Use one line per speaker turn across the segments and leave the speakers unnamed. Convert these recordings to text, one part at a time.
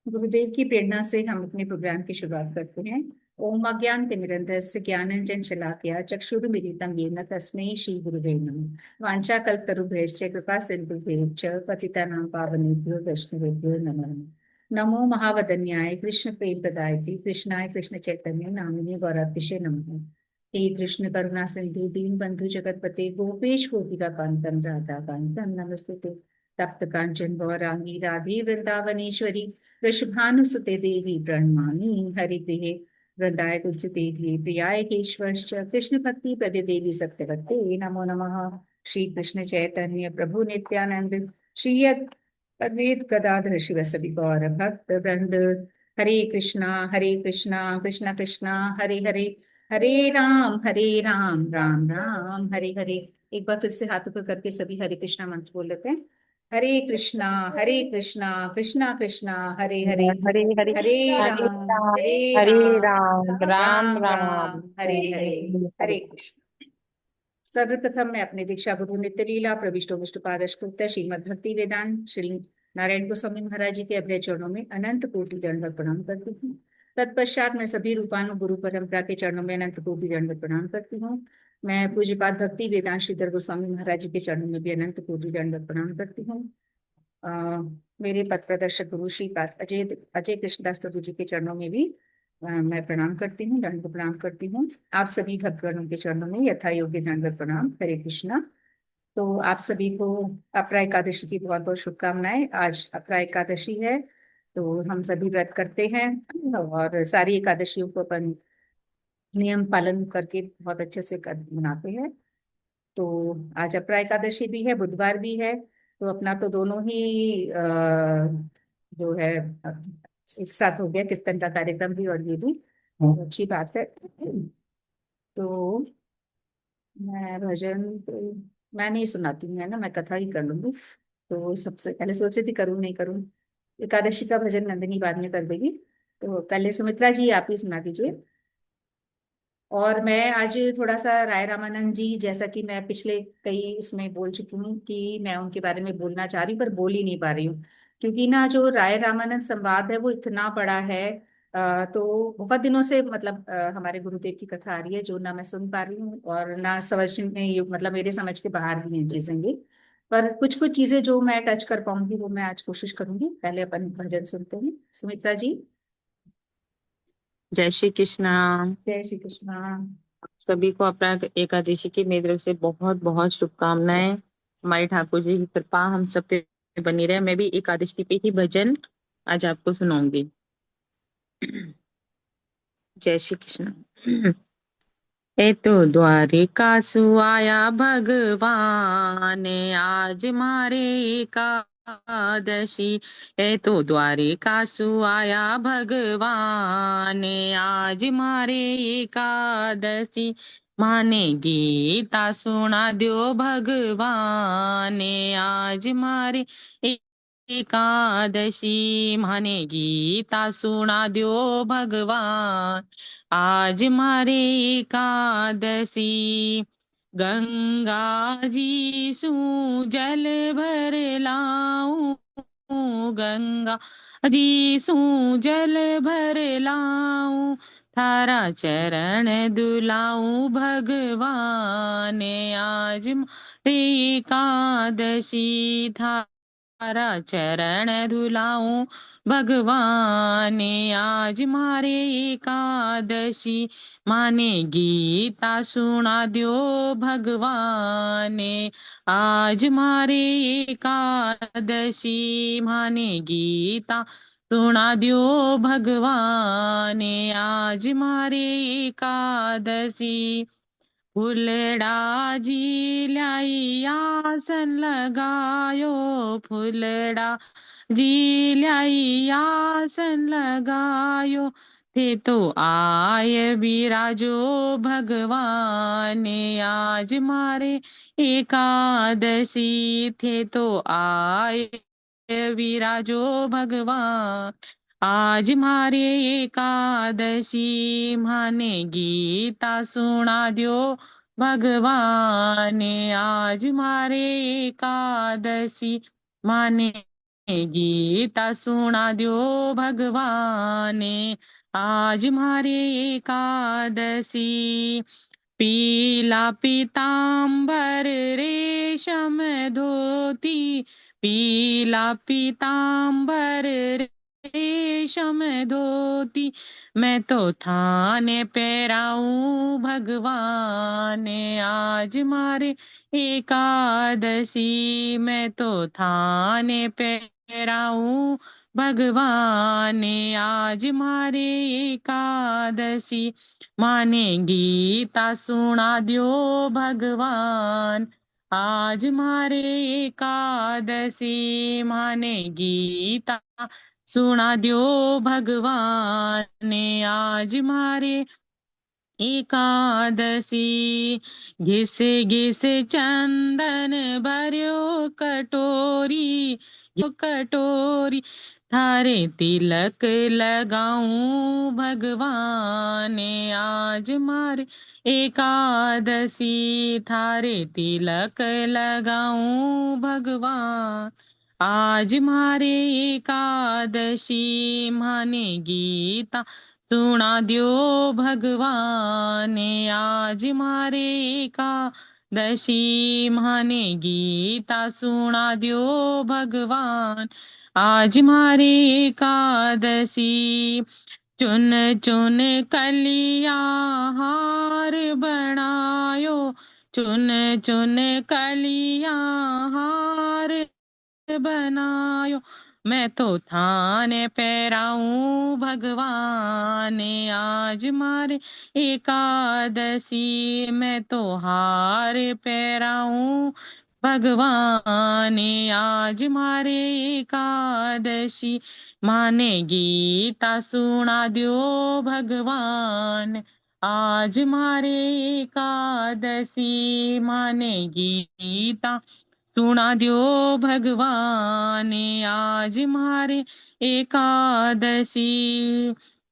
गुरुदेव की प्रेरणा से हम अपने प्रोग्राम की शुरुआत करते हैं। ओम अज्ञानतिमिरन्धस्य ज्ञानांजन शलाकया चक्षुरुन्मीलितं येन तस्मै श्री गुरुवे नमः। वाञ्छाकल्पतरुभ्यश्च कृपा सिन्धुभ्यश्च पतितानां पावनेभ्यो वैष्णवेभ्यो नमः। नमो महावदन्याय कृष्ण प्रेम प्रदायते कृष्णाय कृष्ण चैतन्य नामिने गौरात्मिषे नमः। हे कृष्ण करुणा सिंधु दीन बंधु जगतपते गोपेश गोपिका कांतम राधा कांतम नमस्तुते। तप्त कांचन गौरांगी राधे वृंदावनेश्वरी वृषभानुसुते देवी प्रणमामि हरिप्रिये वृंदाय तुलसी देवी प्रियाय केशवश्च कृष्ण भक्ति प्रदे देवी सत्यवते नमो नमः। श्री कृष्ण चैतन्य प्रभु नित्यानंद श्री अद्वैत गदाधर शिवसदि गौर भक्त वृंद। हरे कृष्णा कृष्ण कृष्णा हरे हरे, हरे राम राम राम हरे हरे। एक बार फिर से हाथ ऊपर करके सभी हरे कृष्णा मंत्र बोल लेते हैं। हरे कृष्णा कृष्णा कृष्णा हरे हरे,
हरे हरे हरे राम
हरे
हरे
राम
राम राम
राम
राम
राम हरे हरे।
हरे हरे।
हरे कृष्ण। सर्वप्रथम मैं अपने दीक्षा गुरु नित्य लीला प्रविष्टो विष्णुपाद श्रीमद भक्ति वेदांत श्री नारायण गोस्वामी महाराज जी के अभय चरणों में अनंत कोटि दंडवत प्रणाम करती हूँ। तत्पश्चात मैं सभी रूपानु गुरु परंपरा के चरणों में अनंत कोटि दंडवत प्रणाम करती हूँ। मैं पूज्यपाद भक्ति वेदांत श्रीधर गोस्वामी महाराज जी के चरणों में भी अनंत कोटि दंडवत प्रणाम करती हूँ। अ, मेरे पथ प्रदर्शक गुरु श्री अजय अजय कृष्णदास प्रभु जी के चरणों में भी मैं प्रणाम करती हूँ, दंड प्रणाम करती हूँ। आप सभी भक्तगणों के चरणों में यथा योग्य दंडवत प्रणाम। हरे कृष्णा। तो आप सभी को अपरा एकादशी की बहुत बहुत शुभकामनाएं। आज अपरा एकादशी है तो हम सभी व्रत करते हैं और सारी एकादशियों को अपन नियम पालन करके बहुत अच्छे से मनाते हैं। तो आज अपरा एकादशी भी है, बुधवार भी है, तो अपना तो दोनों ही जो है एक साथ हो गया, कीर्तन का कार्यक्रम भी और ये भी अच्छी बात है। तो मैं भजन तो मैं नहीं सुनाती हूँ, है ना, मैं कथा ही कर लूंगी। तो सबसे पहले सोच रही थी करूँ नहीं करूँ, एकादशी का भजन नंदिनी बाद में कर देगी। तो पहले सुमित्रा जी आप ही सुना दीजिए। और मैं आज थोड़ा सा राय रामानंद जी, जैसा कि मैं पिछले कई उसमें बोल चुकी हूँ कि मैं उनके बारे में बोलना चाह रही हूँ पर बोल ही नहीं पा रही हूँ, क्योंकि ना जो राय रामानंद संवाद है वो इतना बड़ा है। तो बहुत दिनों से मतलब हमारे गुरुदेव की कथा आ रही है जो ना मैं सुन पा रही हूँ और ना समझ में मतलब मेरे समझ के बाहर भी हैं चीजें ये। पर कुछ कुछ चीजें जो मैं टच कर पाऊंगी वो मैं आज कोशिश करूंगी। पहले अपन भजन सुनते हैं। सुमित्रा जी।
जय श्री कृष्णा।
जय श्री कृष्णा।
सभी को अपना एकादशी की मेरी तरफ से बहुत बहुत शुभकामनाएं। हमारे ठाकुर जी की कृपा हम सब पे बनी रहे। मैं भी एकादशी पे ही भजन आज आपको सुनाऊंगी। जय श्री कृष्ण। ए तो द्वारिकासु आया भगवान, आज मारे एकादशी। ए तो द्वारिकासु आया भगवान, आज मारे एकादशी। माने गीता सुना दो भगवान, आज मारे एकादशी। माने गीता सुना दो भगवान, आज मारे एकादशी। गंगा जी सू जल भर लाऊं, गंगा जी सू जल भर लाऊं। थारा चरण दुलाऊं भगवान, आज मारे एकादशी। थारा चरण धुलाऊं भगवान, आज मारे एकादशी। माने गीता सुना दो भगवान, आज मारे एकादशी। माने गीता सुना दो भगवान, आज मारे एकादशी। फुलड़ा जी ल्याई आसन लगायो, फुलड़ा जी ल्याई आसन लगायो। थे तो आय विराजो भगवान, आज मारे एकादशी। थे तो आय विराजो भगवान, आज मारे एकादशी। माने गीता सुना दो भगवान, आज मारे एकादशी। माने गीता सुना दियो भगवान ने, आज मारे एकादशी। पीला पीतांबर रेशम धोती, पीला पीतांबर रेशम धोती, मैं तो थाने पैराऊं भगवान ने, आज मारे एकादशी। मैं तो थाने पैराऊं भगवान ने, आज मारे एकादशी। माने गीता सुना दियो भगवान, आज मारे एकादशी। माने गीता सुना दियो भगवान ने, आज मारे एकादशी। घिस घिस चंदन भर्यो कटोरी, यो कटोरी, थारे तिलक लगाऊं भगवान ने, आज मारे एकादशी। थारे तिलक लगाऊं भगवान, आज मारे एकादशी। माने गीता सुना दियो भगवान ने, आज मारे एकादशी। माने गीता सुना दियो भगवान, आज मारे एकादशी। चुन चुन कलिया हार बनायो, चुन चुन कलिया हार बनायो, मैं तो थाने पैराऊं भगवान ने, आज मारे एकादशी। मैं तो हार पैराऊं भगवान ने, आज मारे एकादशी। माने गीता सुना दियो भगवान, आज मारे एकादशी। माने गीता सुना दियो भगवान ने, आज मारे एकादशी।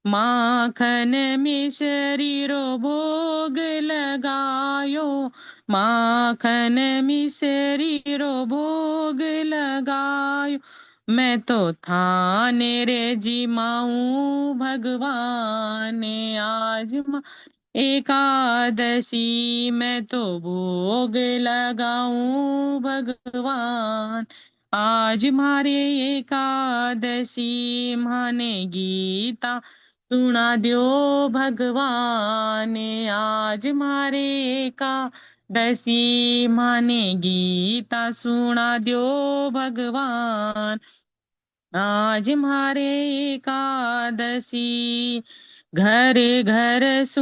माखन मिश्री रो भोग लगायो, माखन मिश्री रो भोग लगायो, मैं तो थाने रे जिमाऊं भगवान ने, आज एकादशी। मैं तो भोग लगाऊं भगवान, आज मारे एकादशी। माने गीता सुना दियो भगवान ने, आज मारे एकादशी। माने गीता सुना दियो भगवान, आज मारे एकादशी। घर घर सू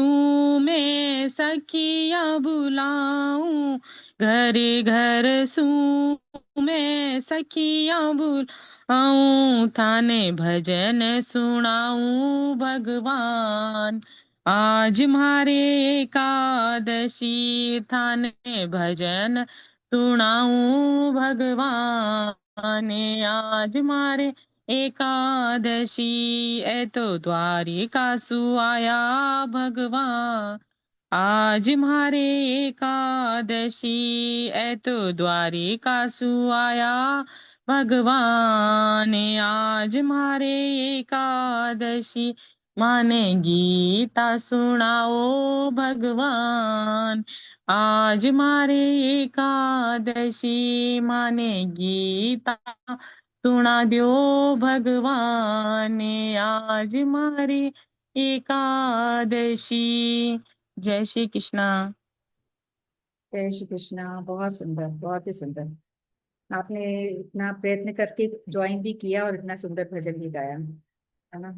में सखिया बुलाऊं, घर घर सू में सखिया बुलाऊं, थाने भजन सुनाऊं भगवान, आज मारे एकादशी। थाने भजन सुनाऊं भगवान ने, आज मारे एकादशी। ए तो द्वारिका सु आया भगवान, आज मारे एकादशी। ए तो द्वारिका सु आया भगवान, आज मारे एकादशी। माने गीता सुनाओ भगवान, आज मारे एकादशी। माने गीता सुना दियो भगवान ने, आज मारी एकादशी। जय श्री कृष्णा।
जय श्री कृष्णा। बहुत सुंदर, बहुत ही सुंदर। आपने इतना प्रयत्न करके ज्वाइन भी किया और इतना सुंदर भजन भी गाया, है ना।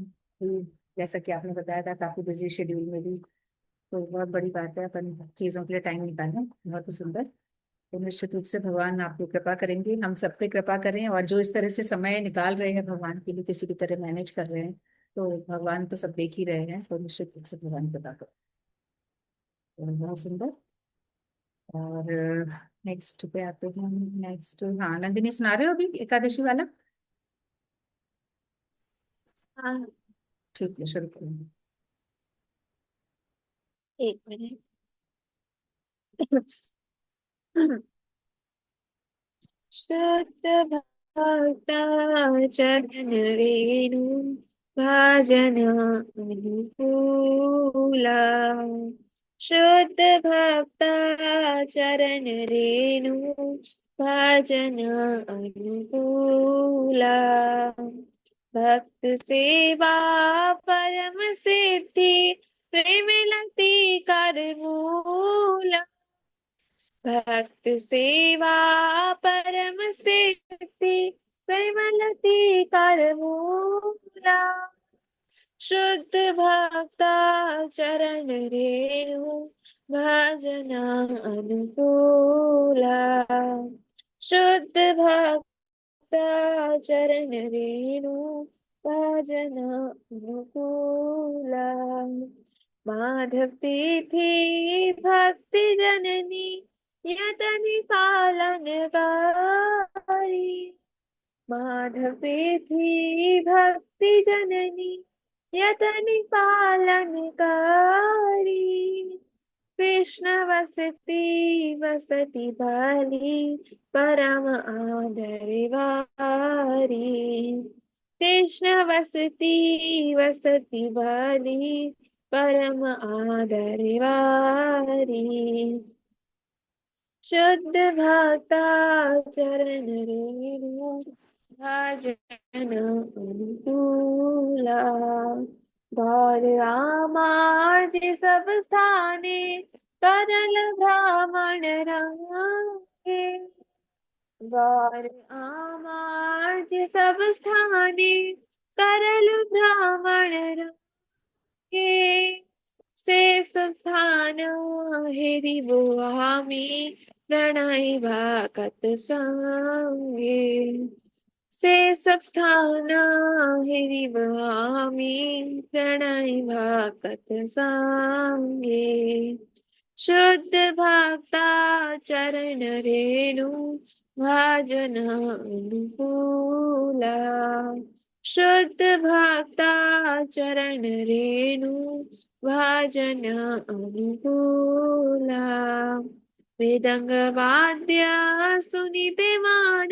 जैसा कि आपने बताया था, काफी बिजी शेड्यूल में भी, तो बहुत बड़ी बात है अपन चीजों के लिए टाइम निकालना। बहुत ही सुंदर। तो निश्चित रूप से भगवान आपकी कृपा करेंगे, हम सब पे कृपा करें, और जो इस तरह से समय निकाल रहे हैं भगवान के लिए, किसी भी तरह मैनेज कर रहे हैं, तो भगवान तो सब देख ही रहे हैं, तो निश्चित रूप से भगवान कृपा करें। तो बहुत सुंदर। और नेक्स्ट पे आते हैं। नेक्स्ट, हाँ, नंदिनी सुना रहे हो अभी एकादशी वाला?
हाँ।
ठीक है, शुरू करेंगे।
एक मिनट। शुद्ध चरण रेणु भजन अनुकूला शुद्ध भक्त चरण रेणु भजन अनुकूला भक्त सेवा परम सिद्धि प्रेम लती कर मूला भक्त सेवा परम सिद्धि प्रेमलती कर मूला शुद्ध भक्ता चरण रेणु भजना अनुकूला शुद्ध भक्ता चरण रेणु भजना अनुकूला माधव तिथि भक्ति जननी यतनि पालनकारी माधव तिथि भक्ति जननी यतनि पालनकारी कृष्ण वसति बाली परम आदर वारी कृष्ण वसति बाली परम आदर वारी शुद्ध भक्ता चरण रेणु भजन अनुकूला गौर आमार्ज सब स्थाने करल ब्राह्मण रंगे गौर आमार्ज सब स्थाने करल ब्राह्मण रंगे से सब स्थान हेरि बुआमी प्रणय भाकत संगे से सब स्थान हेरि बुआमी प्रणय भाकत संगे शुद्ध भक्ता चरण रेणु भजन अनुकूला शुद्ध भक्ता चरण रेणु भजन अनुकूला वेदंग वाद्य सुनिते मान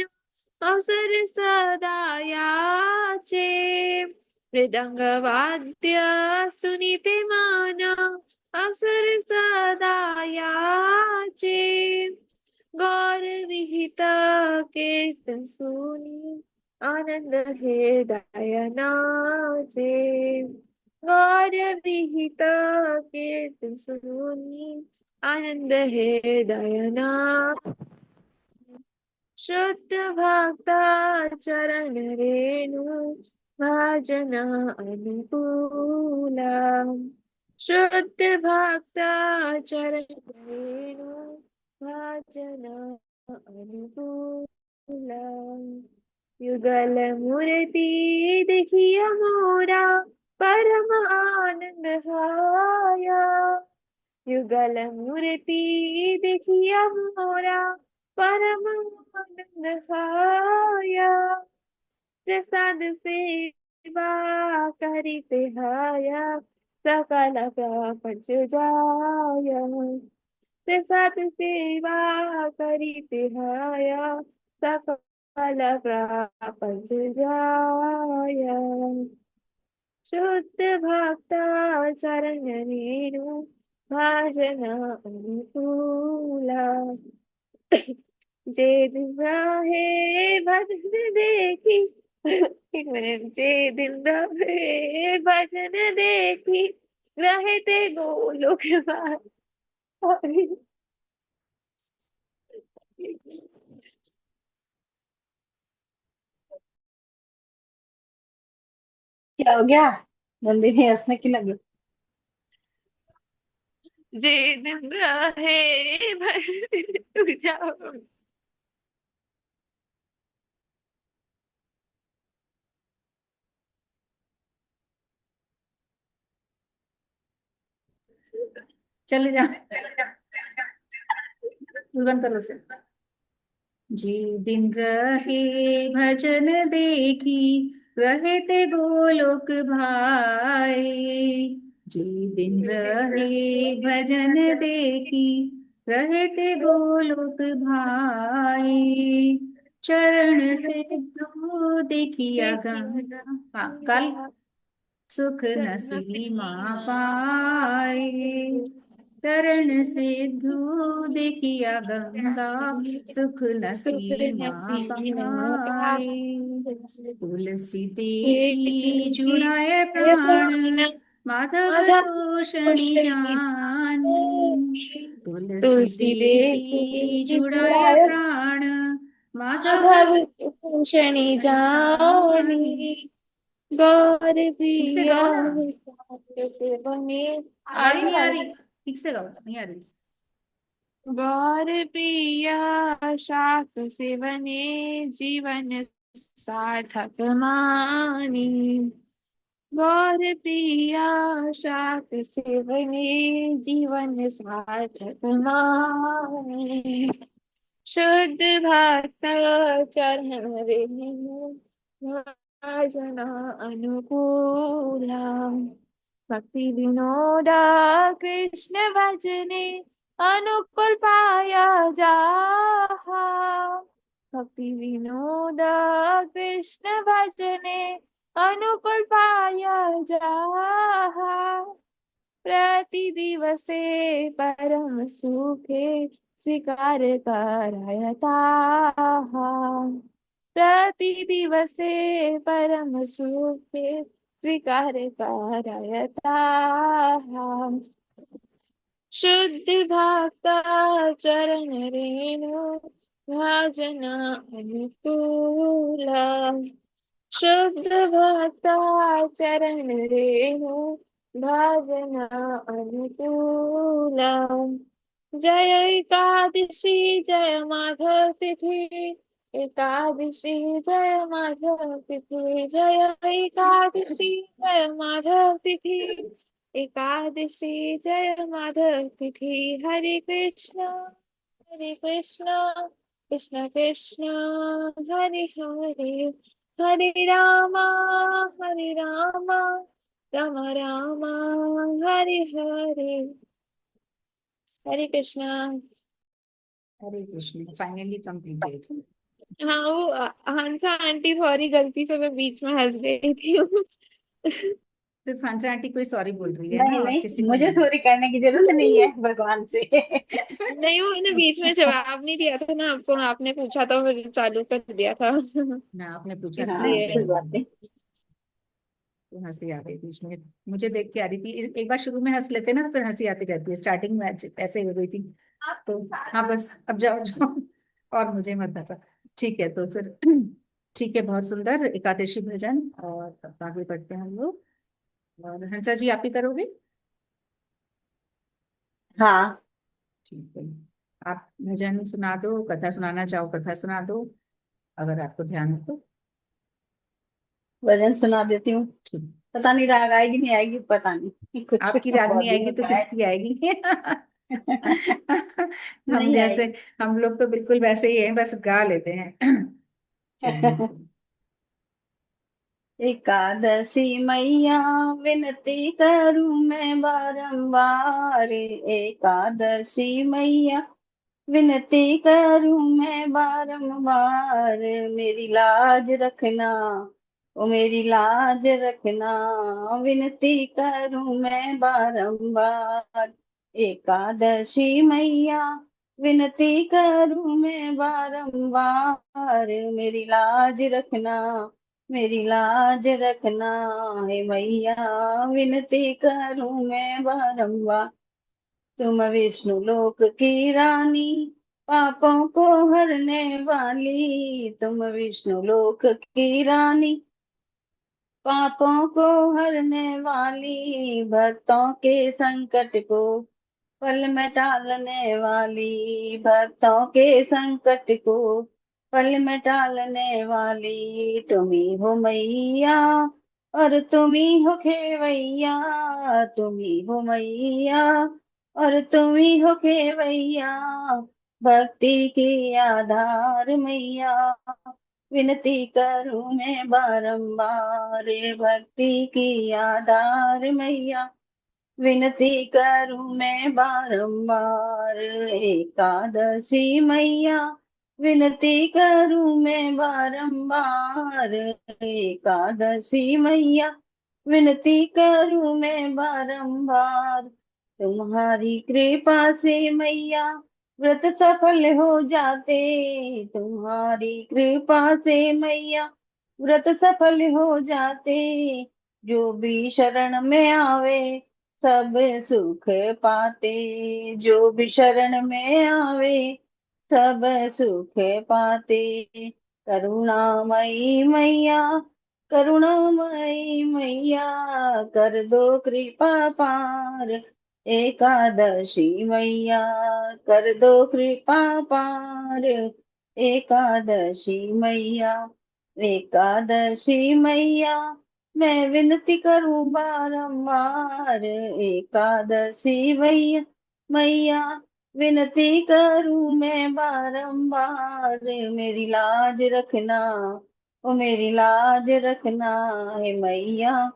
अवसर सदा याचे मृदंग वाद्य सुनिते मान अवसर सदा याचे गौर विहित कीर्तन सुनी आनंद हृदय नाचे गौर विहित कीर्तन सुनी आनंद हृदय नाचे शुद्ध भक्ता चरण रेणु भजन अनुकूला शुद्ध भक्ता चरण रेणु भजन अनुकूला युगल मूर्ति देखिया मोरा परम आनंद आया युगल मूर्ति देखिया मोरा परम आनंद आया प्रसाद सेवा करिते हाया सकल प्रपंच जाया प्रसाद सेवा करिते हाया सकल प्रपंच जाया शुद्ध भक्ता चरण रेणु भजन अनुकूला जे दिन रहे भजन देखी एक मिनट जे दिन रहे भजन देखी रहे ते गोलोक वारी।
क्या हो गया? नंदिनी हंसने की लगी।
जे दिन रहे भजन रुक जाओ
चले जा बंद करो से जी दिन रहे भजन देखी रहे ते गोलोक भाई जी दिन रहे भजन देखी रहे ते गोलोक भाई चरण सिद्धू देखिया गंगा। हाँ, कल सुख न सीमा पाए। चरण सिद्धू देखिया गंगा, सुख न सीमा पाए। तुलसी देखी जुड़ाए प्राण, माधव तोषणी जानी। तुलसी
तुलसी
देखी
देखी
जुड़ाए
जुड़ाए
प्राण, माधव
माधव भूषणी
जानी।
जानी। गौर
ठीक से
प्रिया
गाओ ना,
से बने। आ
आवाज
रही
नहीं
है
आ
आवाज?
रही। ठीक से गाओ, नहीं आ रही।
गौर प्रिया शाक से बने, जीवन सार्थक मानी। गौर प्रिया शाक से बने, जीवन सार्थक मानी। शुद्ध भक्त चरण रेणु, भजना अनुकूला। भक्ति विनोदा कृष्ण भजने, अनुकूल पाया जाहा। भक्ति विनोदा कृष्ण भजने, अनुकूल पाया जाहा। प्रति दिवसे परम सुखे, स्वीकार करायता। प्रति दिवसे परम सुखे, स्वीकार करायता। शुद्ध भक्त चरण रेणु, भजन अनुकूला। शुद्ध भक्त चरण रेणु, भजन अनुकूला। जय एकादशी जय माधव तिथि, एकादशी जय माधव तिथि। जय एकादशी जय माधव तिथि, एकादशी जय माधव तिथि। हरे कृष्ण कृष्ण कृष्ण हरे हरे, हरे रामा राम राम हरे हरे। हरे कृष्ण।
हरे कृष्ण। Finally completed.
हाँ वो हंसा आंटी सॉरी, गलती से मैं बीच में हंस गई थी।
सिर्फ हंसा आंटी कोई सॉरी बोल रही है
नहीं
ना, और किसी
नहीं,
को
मुझे
नहीं।
सॉरी करने की जरूरत नहीं है भगवान से।
नहीं वो मैंने बीच में जवाब नहीं दिया था ना आपको, आपने पूछा था फिर चालू कर दिया था।
ना, आपने पूछा था ना
हाँ
इसलिए।
कोई बात
इसलिए
नहीं।
तो हंसी आ रही थी इसमें। मुझे देख के आ रही थी। एक बार शुरू में हंस लेते ना, तो फिर हंसी आती रहती है। स्टार्टिंग में ऐसे ही हो गई थी। तो हाँ बस, अब जाओ जाओ, और मुझे मत बता। ठीक है, तो फिर ठीक है, बहुत सुंदर एकादशी भजन। और अब आगे बढ़ते हैं हम लोग। और हंसा जी, आप ही करोगे?
हाँ,
ठीक है, आप भजन सुना दो, कथा सुनाना चाहो कथा सुना दो, अगर आपको ध्यान हो तो।
भजन सुना देती हूँ।
ठीक।
पता नहीं राग आएगी नहीं आएगी, पता नहीं कुछ
आपकी राग
बहुत
नहीं
दिन
आएगी तो
होता है।
किसकी आएगी? हम
नहीं
जैसे,
आएगी।
हम लोग तो बिल्कुल वैसे ही हैं, बस गा लेते हैं। चलिए।
एकादशी मैया विनती करूं मैं बारंबार, एकादशी मैया विनती करूं मैं बारंबार। मेरी लाज रखना, ओ मेरी लाज रखना, विनती करूं मैं बारंबार। एकादशी मैया विनती करूं मैं बारंबार। मेरी लाज रखना, मेरी लाज रखना, हे मैया विनती करूं मैं बारंबार। तुम विष्णु लोक की रानी, पापों को हरने वाली। तुम विष्णु लोक की रानी, पापों को हरने वाली। भक्तों के संकट को पल में टालने वाली। भक्तों के संकट को पल में टालने वाली। तुम ही हो मैया और तुम ही हो खेवैया। तुम ही हो मैया और तुम ही हो खेवैया। भक्ति की आधार मैया, विनती करूं मैं बारंबार। भक्ति की आधार मैया, विनती करूं मैं बारंबार। एकादशी मैया विनती करूं मैं बारंबार, एकादशी मैया विनती करूं मैं बारंबार। तुम्हारी कृपा से मैया व्रत सफल हो जाते, तुम्हारी कृपा से मैया व्रत सफल हो जाते। जो भी शरण में आवे सब सुख पाते, जो भी शरण में आवे सब सुख पाते। करुणामयी मैया, करुणामयी मैया कर दो कृपा पार, एकादशी मैया कर दो कृपा पार, एकादशी मैया। एकादशी मैया मैं विनती करूं बारंबार, एकादशी मैया मैया विनती करूं मैं बारंबार। मेरी लाज रखना, ओ मेरी लाज रखना है मैया,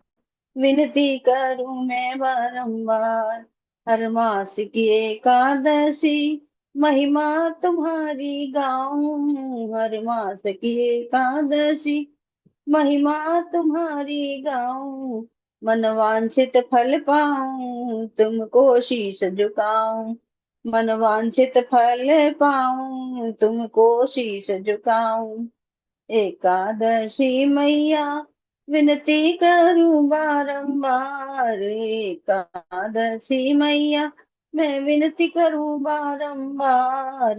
विनती करूं मैं बारंबार। हर मास की एकादशी महिमा तुम्हारी गाऊं, हर मास की एकादशी महिमा तुम्हारी गाऊं। मन वांछित फल पाऊं तुमको शीश झुकाऊं, मन वांछित फल पाऊं तुमको शीश झुकाऊं। एकादशी मैया विनती करूं बारंबार, एकादशी मैया मैं विनती करूं बारंबार।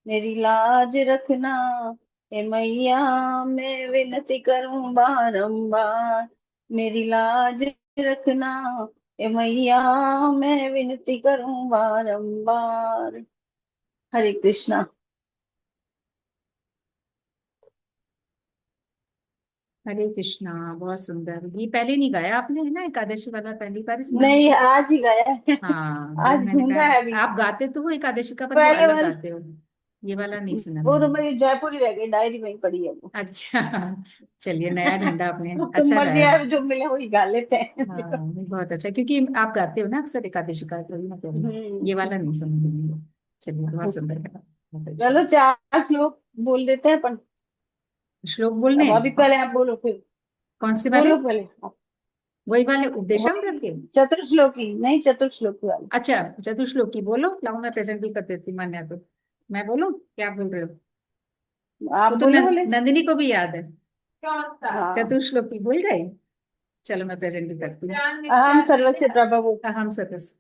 मेरी लाज रखना ए मैया, मैं विनती करूं बारंबार। मेरी लाज रखना ए मैया, मैं विनती करूं बारंबार। हरे कृष्णा।
हरे कृष्णा। बहुत सुंदर। ये पहले नहीं गाया आपने, है ना, एकादशी वाला पहली बार सुना
नहीं,
मुझे।
आज ही गया है।
हाँ, वही
आज
मैंने
ढूंढा है अभी।
कहा आप गाते तो हो एकादशी का, पर वो
पहले
अलग
वाला
गाते हो। ये वाला नहीं सुना
वो तो
मैंने।
मेरी जयपुर ही रह गई, डायरी में ही पड़ी है वो।
अच्छा। चलिए, नया ढूंढा आपने,
तो
अच्छा
मर्जी
गाया।
है, जो मिले वही गा लेते हैं।
हाँ, बहुत अच्छा, क्योंकि आप गाते हो ना अक्सर एकादशी का, तो मैं कह रही हूँ। ये
हम्म।
वाला नहीं सुना मैंने। चलिए, बहुत सुंदर गाया, बहुत अच्छा।
चलो, चार श्लोक बोल देते हैं अपन।
श्लोक बोलने
अब अभी
हैं?
पहले आप बोलो, फिर
कौन से वाले?
बोलो पहले आप।
वही वाले उपदेशामृत के?
वही चतुर्श्लोकी, नहीं चतुर्श्लोकी वाले।
अच्छा, चतुश्लोकी बोलो, लाओ मैं प्रेजेंट भी कर देती हूँ, मान्या तो। मैं बोलूं, क्या बोल रहे हो?
आप
वो तो
बोलो बोले।
नंदिनी को भी याद है।
हाँ।
चतुश्लोकी भूल गए? चलो, मैं प्रेजेंट भी करती हूँ।
अहम सर्वस्य प्रभु।
हम सदस्य।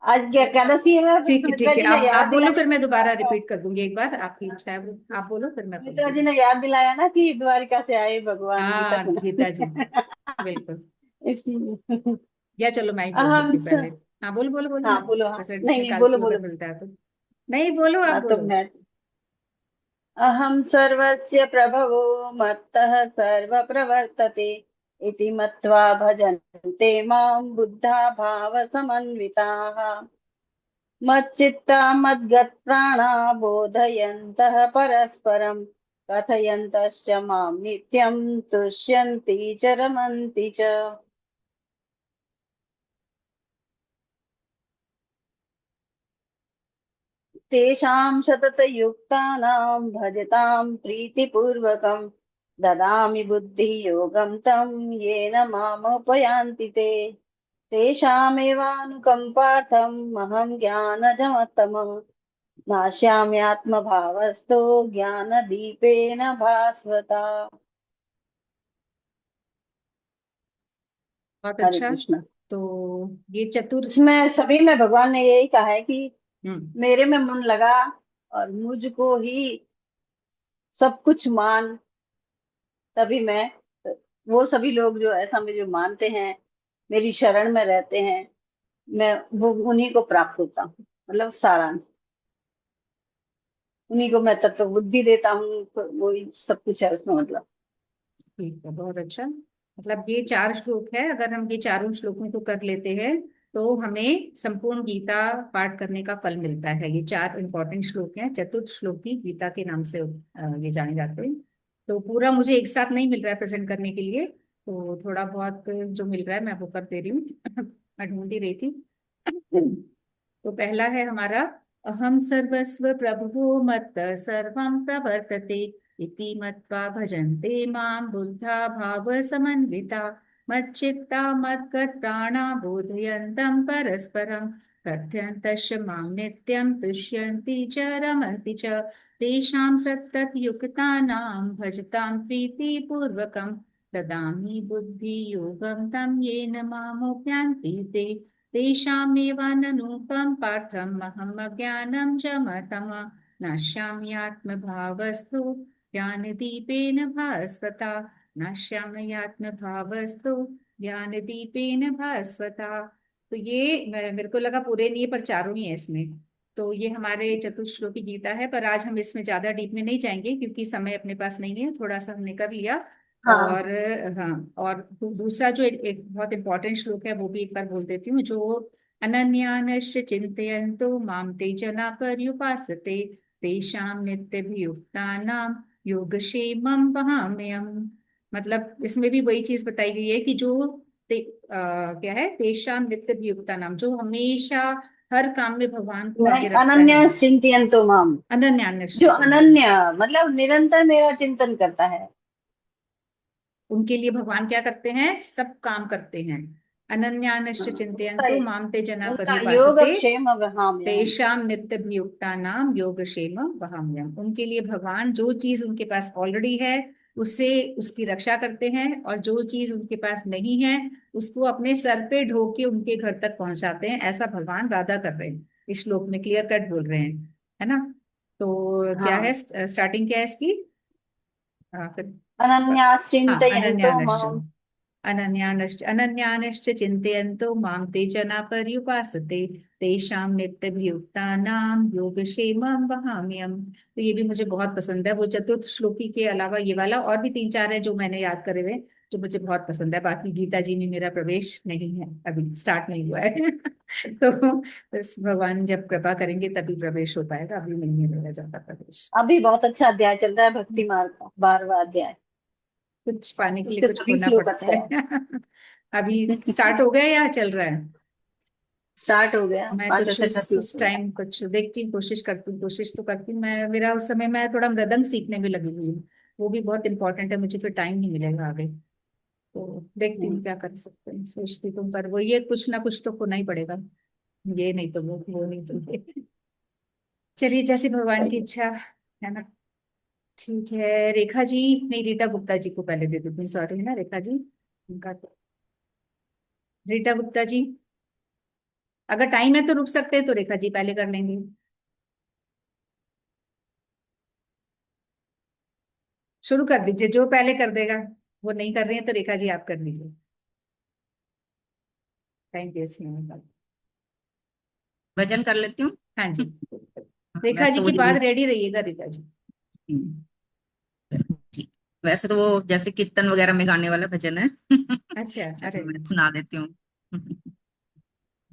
आज की एकादशी है, फिर
ठीक है,
सुमित्रा
ठीक है,
जी ने
आप
याद
बोलो,
दिलाया।
फिर मैं दोबारा रिपीट कर दूंगी एक बार, आपकी इच्छा है आप बोलो, फिर मैं
सुमित्रा
बोलती
जी
हूँ।
ने याद दिलाया ना कि द्वारिका से आए भगवान, गीता
हाँ, गीता जी,
सुना।
बिल्कुल।
इसीलिए।
या चलो, मैं ही बोल
अहम
देती हूँ
स...
पहले। हाँ, बोलो बोलो बोलो,
हाँ
मैं
बोलो, हाँ
प्रेजेंट
नहीं नहीं, बोलो
निकालती हूँ
बोलो।
अगर मिलता है तो। नहीं, बोलो, आप
हाँ तो
बोलो।
मैं, अहं सर्वस्य प्रभवो मत्तः सर्वप्रवर्तते इति मत्वा भजन्ते मां बुद्धा भावसमन्विताः। मच्चित्ता मद्गतप्राणा बोधयन्तः परस्परं कथयन्तश्च मां नित्यं तुष्यन्ति च रमन्ति च। तेषां सततयुक्तानां भजतां प्रीतिपूर्वकं ददामि बुद्धियोगं तं येन मामुपयान्ति ते। तेषामेवानुकम्पार्थम् अहं ज्ञानजमतमः नास्यामि आत्मभावस्थो ज्ञानदीपेन भास्वता।
बहुत
हरे
अच्छा।
कृष्ण।
तो ये चतुर।
इसमें सभी में भगवान ने यही कहा है कि
हम्म।
मेरे में मन लगा और मुझको ही सब कुछ मान, तभी मैं, वो सभी लोग जो ऐसा मुझे मानते हैं, मेरी शरण में रहते हैं, मैं वो उन्हीं को प्राप्त होता हूँ। मतलब सारांश, उन्हीं को मैं तत्व बुद्धि देता हूँ, तो वही सब कुछ है उसमें मतलब।
ठीक है, बहुत अच्छा। मतलब ये चार श्लोक है, अगर हम ये चारों श्लोकों को कर लेते हैं तो हमें संपूर्ण गीता पाठ करने का फल मिलता है। ये चार इंपॉर्टेंट श्लोक हैं, चतुर्थ श्लोकी गीता के नाम से ये जाने जाते हैं। तो पूरा मुझे एक साथ नहीं मिल रहा है प्रेजेंट करने के लिए, तो थोड़ा बहुत जो मिल रहा है मैं वो कर दे रही हूँ। मैं ढूंढ ही रही थी। तो पहला है हमारा अहं सर्वस्व प्रभुः मत्तः सर्वं प्रवर्तते इति मत्वा भजन्ते मां बुद्धा भावसमन्विता मच्चित्ता मद्गतप्राणा बोधयन्तं परस्परं कथयन्तश्च मां नित्यं तुष्यन्ति च रमन्ति च तेषां सत्तद्युक्तानां भजतां प्रीतिपूर्वकं ददामि बुद्धियोगं तं येन मामुपयान्ति ते तेषामेवाननुपं पार्थम् अहम् अज्ञानं च मतम नश्याम्यात्मभावस्थो ज्ञानदीपेन भास्वता नश्याम्यात्मभावस्थो ज्ञानदीपेन भास्वता। तो ये मेरे को लगा पूरे नहीं है, पर चारों ही है इसमें। तो ये हमारे चतुश्लोकी गीता है, पर आज हम इसमें ज्यादा डीप में नहीं जाएंगे क्योंकि समय अपने पास नहीं है, थोड़ा सा हमने कर लिया।
हाँ।
और हाँ, और दूसरा जो एक बहुत इंपॉर्टेंट श्लोक है वो भी एक बार बोल देती हूँ, जो अनन्यानश्च चिन्तयन्तो मां ते जना पर्युपासते तेषां नित्यभियुक्तानां योगक्षेमं वहाम्यहम्। मतलब इसमें भी वही चीज बताई गई है कि जो क्या है, तेषां नित्यभियुक्तानां, जो हमेशा हर काम में भगवान को
नहीं,
आगे रखता है।
अनन्या चिंतयन्तो माम,
अनन्यानश्च
जो
चिन्तयन्तो,
अनन्य मतलब निरंतर मेरा चिंतन करता है।
उनके लिए भगवान क्या करते हैं, सब काम करते हैं। अनन्यानश्च
उनका
चिन्तयन्तो मां ते जना
उनका
पर्युपासते
योगक्षेम वहाम्यहम्।
तेषां नित्यभियुक्तानां योगक्षेम वहाम्यहम्। उनके लिए भगवान जो चीज उनके पास ऑलरेडी है उससे उसकी रक्षा करते हैं, और जो चीज उनके पास नहीं है उसको अपने सर पे ढो के उनके घर तक पहुंचाते हैं। ऐसा भगवान वादा कर रहे हैं, इस श्लोक में क्लियर कट बोल रहे हैं, है ना। तो क्या है,
हाँ,
स्टार्टिंग क्या है इसकी, फिर
अनन्या
हाँ,
चिंतयन्तो
अनन्यानश्च,
माम।
अनन्यानश्च चिन्तयन्तो मां ते जना पर्युपासते तेषां नित्यभियुक्तानां योगक्षेमं वहाम्यहम्। तो ये भी मुझे बहुत पसंद है, वो चतुर्थ श्लोकी के अलावा ये वाला और भी तीन चार है जो मैंने याद करे हुए, जो मुझे बहुत पसंद है। बाकी गीता जी में मेरा प्रवेश नहीं है, अभी स्टार्ट नहीं हुआ है तो बस भगवान जब कृपा करेंगे तभी प्रवेश हो पाएगा, अभी नहीं है मेरा ज्यादा प्रवेश।
अभी बहुत अच्छा अध्याय चल रहा है भक्ति मार्ग का, 12वां अध्याय।
कुछ पाने के लिए
उसके
कुछ
सभी
खोना
श्लोक
पड़ता
अच्छे हैं।
है अभी स्टार्ट हो गया या चल रहा है।
स्टार्ट हो गया,
मैं
5
कुछ
से 10 श्लोक
उस
हो गया।
टाइम कुछ देखती हूँ, कोशिश करती हूँ, कोशिश तो करती हूँ मैं। मेरा उस समय मैं थोड़ा मृदंग सीखने में लगी हुई हूँ, वो भी बहुत इंपॉर्टेंट है, मुझे फिर टाइम नहीं मिलेगा आगे। तो देखती हूँ क्या कर सकते हैं, सोचती हूँ, पर वो ये कुछ ना कुछ तो होना ही पड़ेगा, ये नहीं तो वो नहीं तो ये। चलिए, जैसे भगवान की
सही है।
इच्छा, है ना। ठीक है, रेखा जी, नहीं रीटा गुप्ता जी को पहले दे देती हूँ, सॉरी, है ना रेखा जी, उनका तो। रीटा गुप्ता जी, अगर टाइम है तो रुक सकते हैं, तो रेखा जी पहले कर लेंगे। शुरू कर दीजिए, जो पहले कर देगा। वो नहीं कर रही है तो रेखा जी आप कर लीजिए, थैंक यू सो।
भजन कर लेती हूँ।
हाँ जी, रेखा
वैसे
जी
तो
के बाद
वो
रेडी रहिएगा, रीता जी।
हम्म, ठीक। वैसे तो वो जैसे कीर्तन वगैरह में गाने वाला भजन है
अच्छा, अरे,
चलो मैं सुना देती हूँ।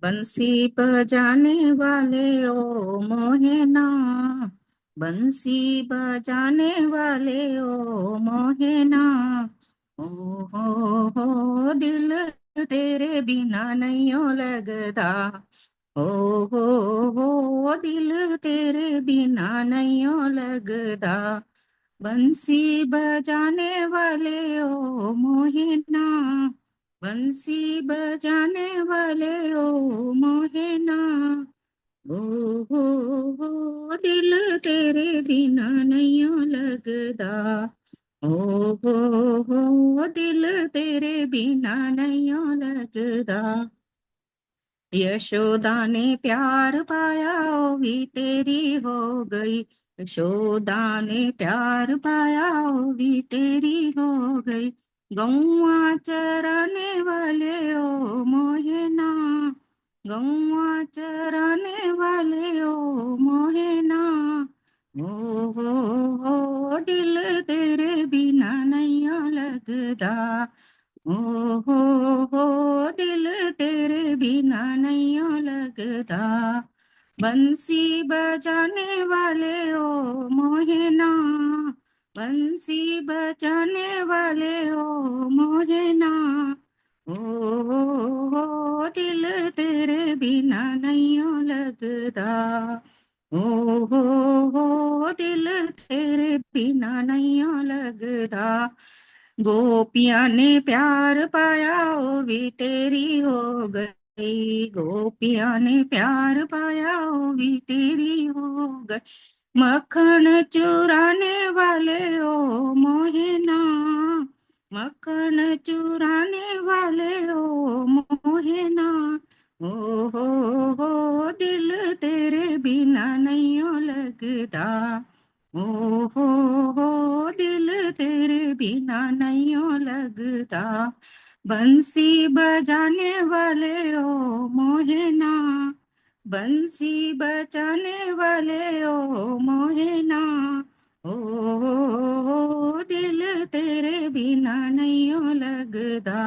बंसी बजाने वाले ओ मोहेना, बंसी बजाने वाले ओ मोहेना, ओ दिल तेरे बिना नहीं ओ लगदा, ओ दिल तेरे बिना नहीं ओ लगदा, बंसी बजाने वाले ओ मोहिना, बंसी बजाने वाले ओ मोहिना, ओ दिल तेरे बिना नहीं ओ लगदा, दिल तेरे बिना नहीं ओ लगदा, यशोदा ने प्यार पाया ओ भी तेरी हो गई, यशोदा ने प्यार पाया ओ भी तेरी हो गई, गौआ चराने वाले ओ मोहेना, गौआ चराने वाले ओ मोहेना, दिल तेरे बिना नहीं ओ लगदा, ओ दिल तेरे बिना नहीं ओ लगदा, बंसी बजाने वाले ओ मोहेना, बंसी बजाने वाले ओ मोहेना, दिल तेरे बिना नहीं ओ लगदा, हो दिल तेरे बिना नहीं लगदा। गोपियां ने प्यार पाया वो भी तेरी हो गई। गोपियां ने प्यार पाया वो भी तेरी हो गई। मक्खन चुराने वाले ओ मोहिना, मक्खन चुराने वाले ओ मोहिना। ओ दिल तेरे बिना नहीं ओ लगदा। दिल तेरे बिना नहीं ओ लगदा। बंसी बजाने वाले ओ मोहिना, बंसी बजाने वाले ओ मोहिना। दिल तेरे बिना नहीं ओ लगदा।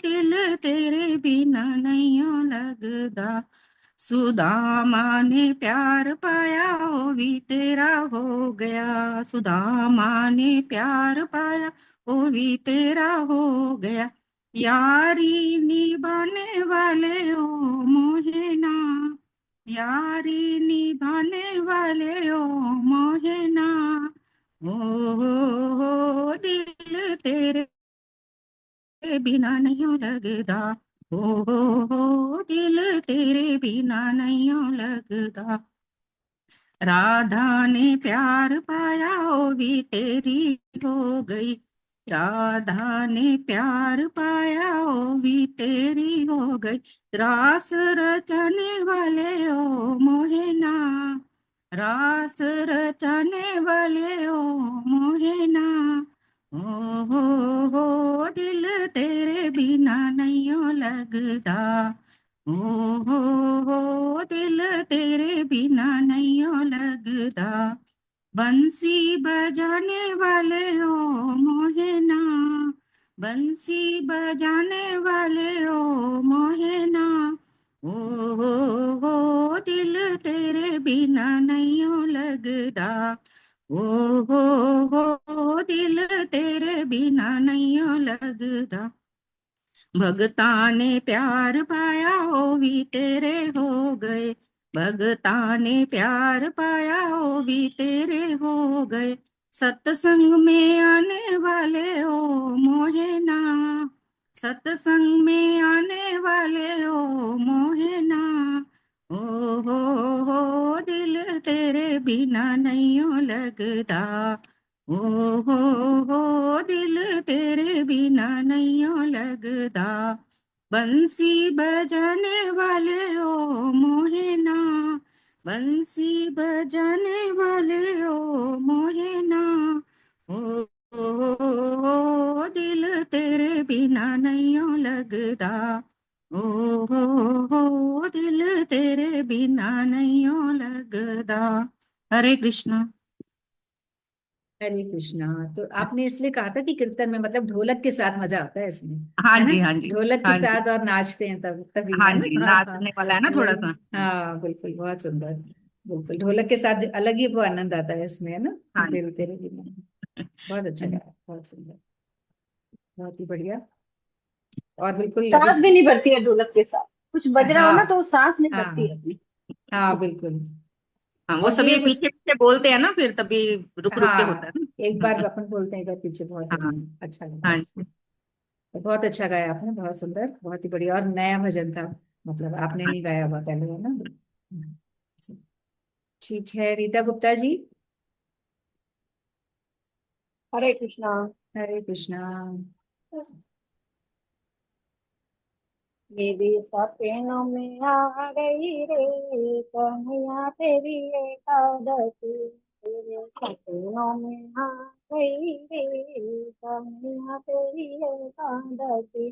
दिल तेरे बिना नहीं ओ लगदा। सुदामा ने प्यार पाया वो भी तेरा हो गया। सुदामा ने प्यार पाया वो भी तेरा हो गया। यारी निभाने वाले ओ मोहिना, यारी निभाने वाले ओ मोहिना। दिल तेरे बिना नहीं लगदा। दिल तेरे बिना नहीं लगदा। राधा ने प्यार पाया वो भी तेरी हो गई। राधा ने प्यार पाया वो भी तेरी हो गई। रास रचने वाले ओ मोहिना, रास रचने वाले ओ मोहिना। दिल तेरे बिना नहीं ओ लगदा। दिल तेरे बिना नहीं ओ लगदा। बंसी बजाने वाले ओ मोहिना, बंसी बजाने वाले ओ मोहिना। दिल तेरे बिना नहीं ओ लगदा। दिल तेरे बिना नहीं ओ लगदा। भगता ने प्यार पाया वो भी तेरे हो गए। भगता ने प्यार पाया वो भी तेरे हो गए। सत्संग में आने वाले ओ मोहिना, सत्संग में आने वाले ओ मोहिना। दिल तेरे बिना नहीं ओ लगदा। दिल तेरे बिना नहीं ओ लगदा। बंसी बजाने वाले ओ मोहिना, बंसी बजाने वाले ओ मोहिना। दिल तेरे बिना नहीं ओ लगदा। दिल तेरे बिना नहीं ओ लगदा। हरे कृष्णा।
हरे कृष्णा। तो आपने इसलिए कहा था कि कीर्तन में मतलब ढोलक के साथ मजा आता है इसमें,
हाँ
है ना?
जी, हाँ जी,
ढोलक के
हाँ जी,
साथ और नाचते हैं तब तभी,
हाँ
है
जी,
ना? हाँ हाँ।
नाचने वाला है ना थोड़ा सा।
हाँ बिल्कुल, बहुत सुंदर। बिल्कुल ढोलक के साथ जो अलग ही वो आनंद आता है इसमें, है ना?
हाँ
दिल
जी।
तेरे बिना। बहुत अच्छा गाया, बहुत सुंदर, बहुत ही बढ़िया। और बिल्कुल अभी।
सांस भी नहीं भरती है ढोलक के साथ। कुछ बज रहा हो ना तो
हाँ
वो सांस नहीं भरती है
हाँ
अपनी।
हाँ बिल्कुल।
हाँ, वो
और ये
सभी
उस,
पीछे पीछे बोलते हैं ना, फिर तभी रुक रुक के होता है
हाँ एक
ना।
बार अपन बोलते हैं, एक बार पीछे, बहुत
हाँ,
अच्छा लगता
हाँ
है
जी।
उसमें। तो बहुत अच्छा गाया आपने, बहुत सुंदर, बहुत ही बढ़िया, और नया भजन था, मतलब आपने
हाँ,
नहीं गाया हुआ पहले, है ना? ठीक है, रीता गुप्ता जी।
हरे कृष्णा।
हरे कृष्णा।
मेरे सपनों में आ गई रे कन्हैया तेरी एकादशी। मेरे सपनों में आ गई रे कन्हैया तेरी एकादशी।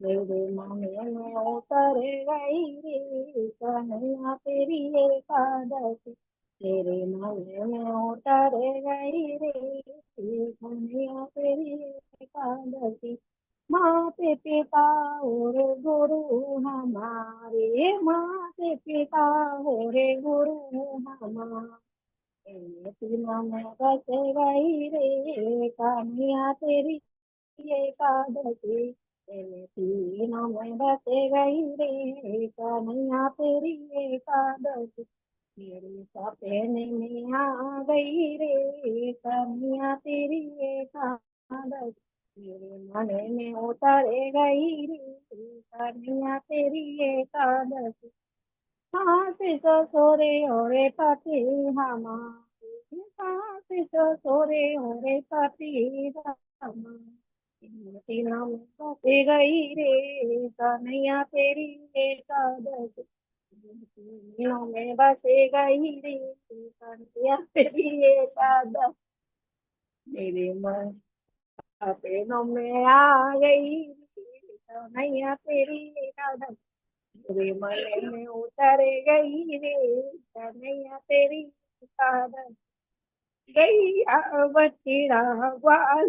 मेरे मन में उतर गई रे कन्हैया तेरी एकादशी। मेरे मन में उतर गई रे कन्हैया तेरी एकादशी। माते पिता और गुरु हमारे, माते पिता और गुरु हमारे। तीनों में बस गई रे कन्हैया तेरी एकादशी।
तेरे तीनों में बस गई रे कन्हैया तेरी एकादशी, मेरे सपने में आ गई रे कन्हैया तेरी एकादशी, मेरे मन में उतर गई रे कन्हैया तेरी एकादशी। सास ससुरे ओरे पति हमारे, सास ससुरे ओरे पति हमारे, तीनों में बस गई रे कन्हैया तेरी एकादशी, तीनों में बस गई रे कन्हैया तेरी एकादशी, मेरे मन सपनों में आ गई रे कन्हैया तेरी एकादशी, मेरे मन में उतर गई रे कन्हैया तेरी एकादशी। गैया बछड़ा ग्वाल,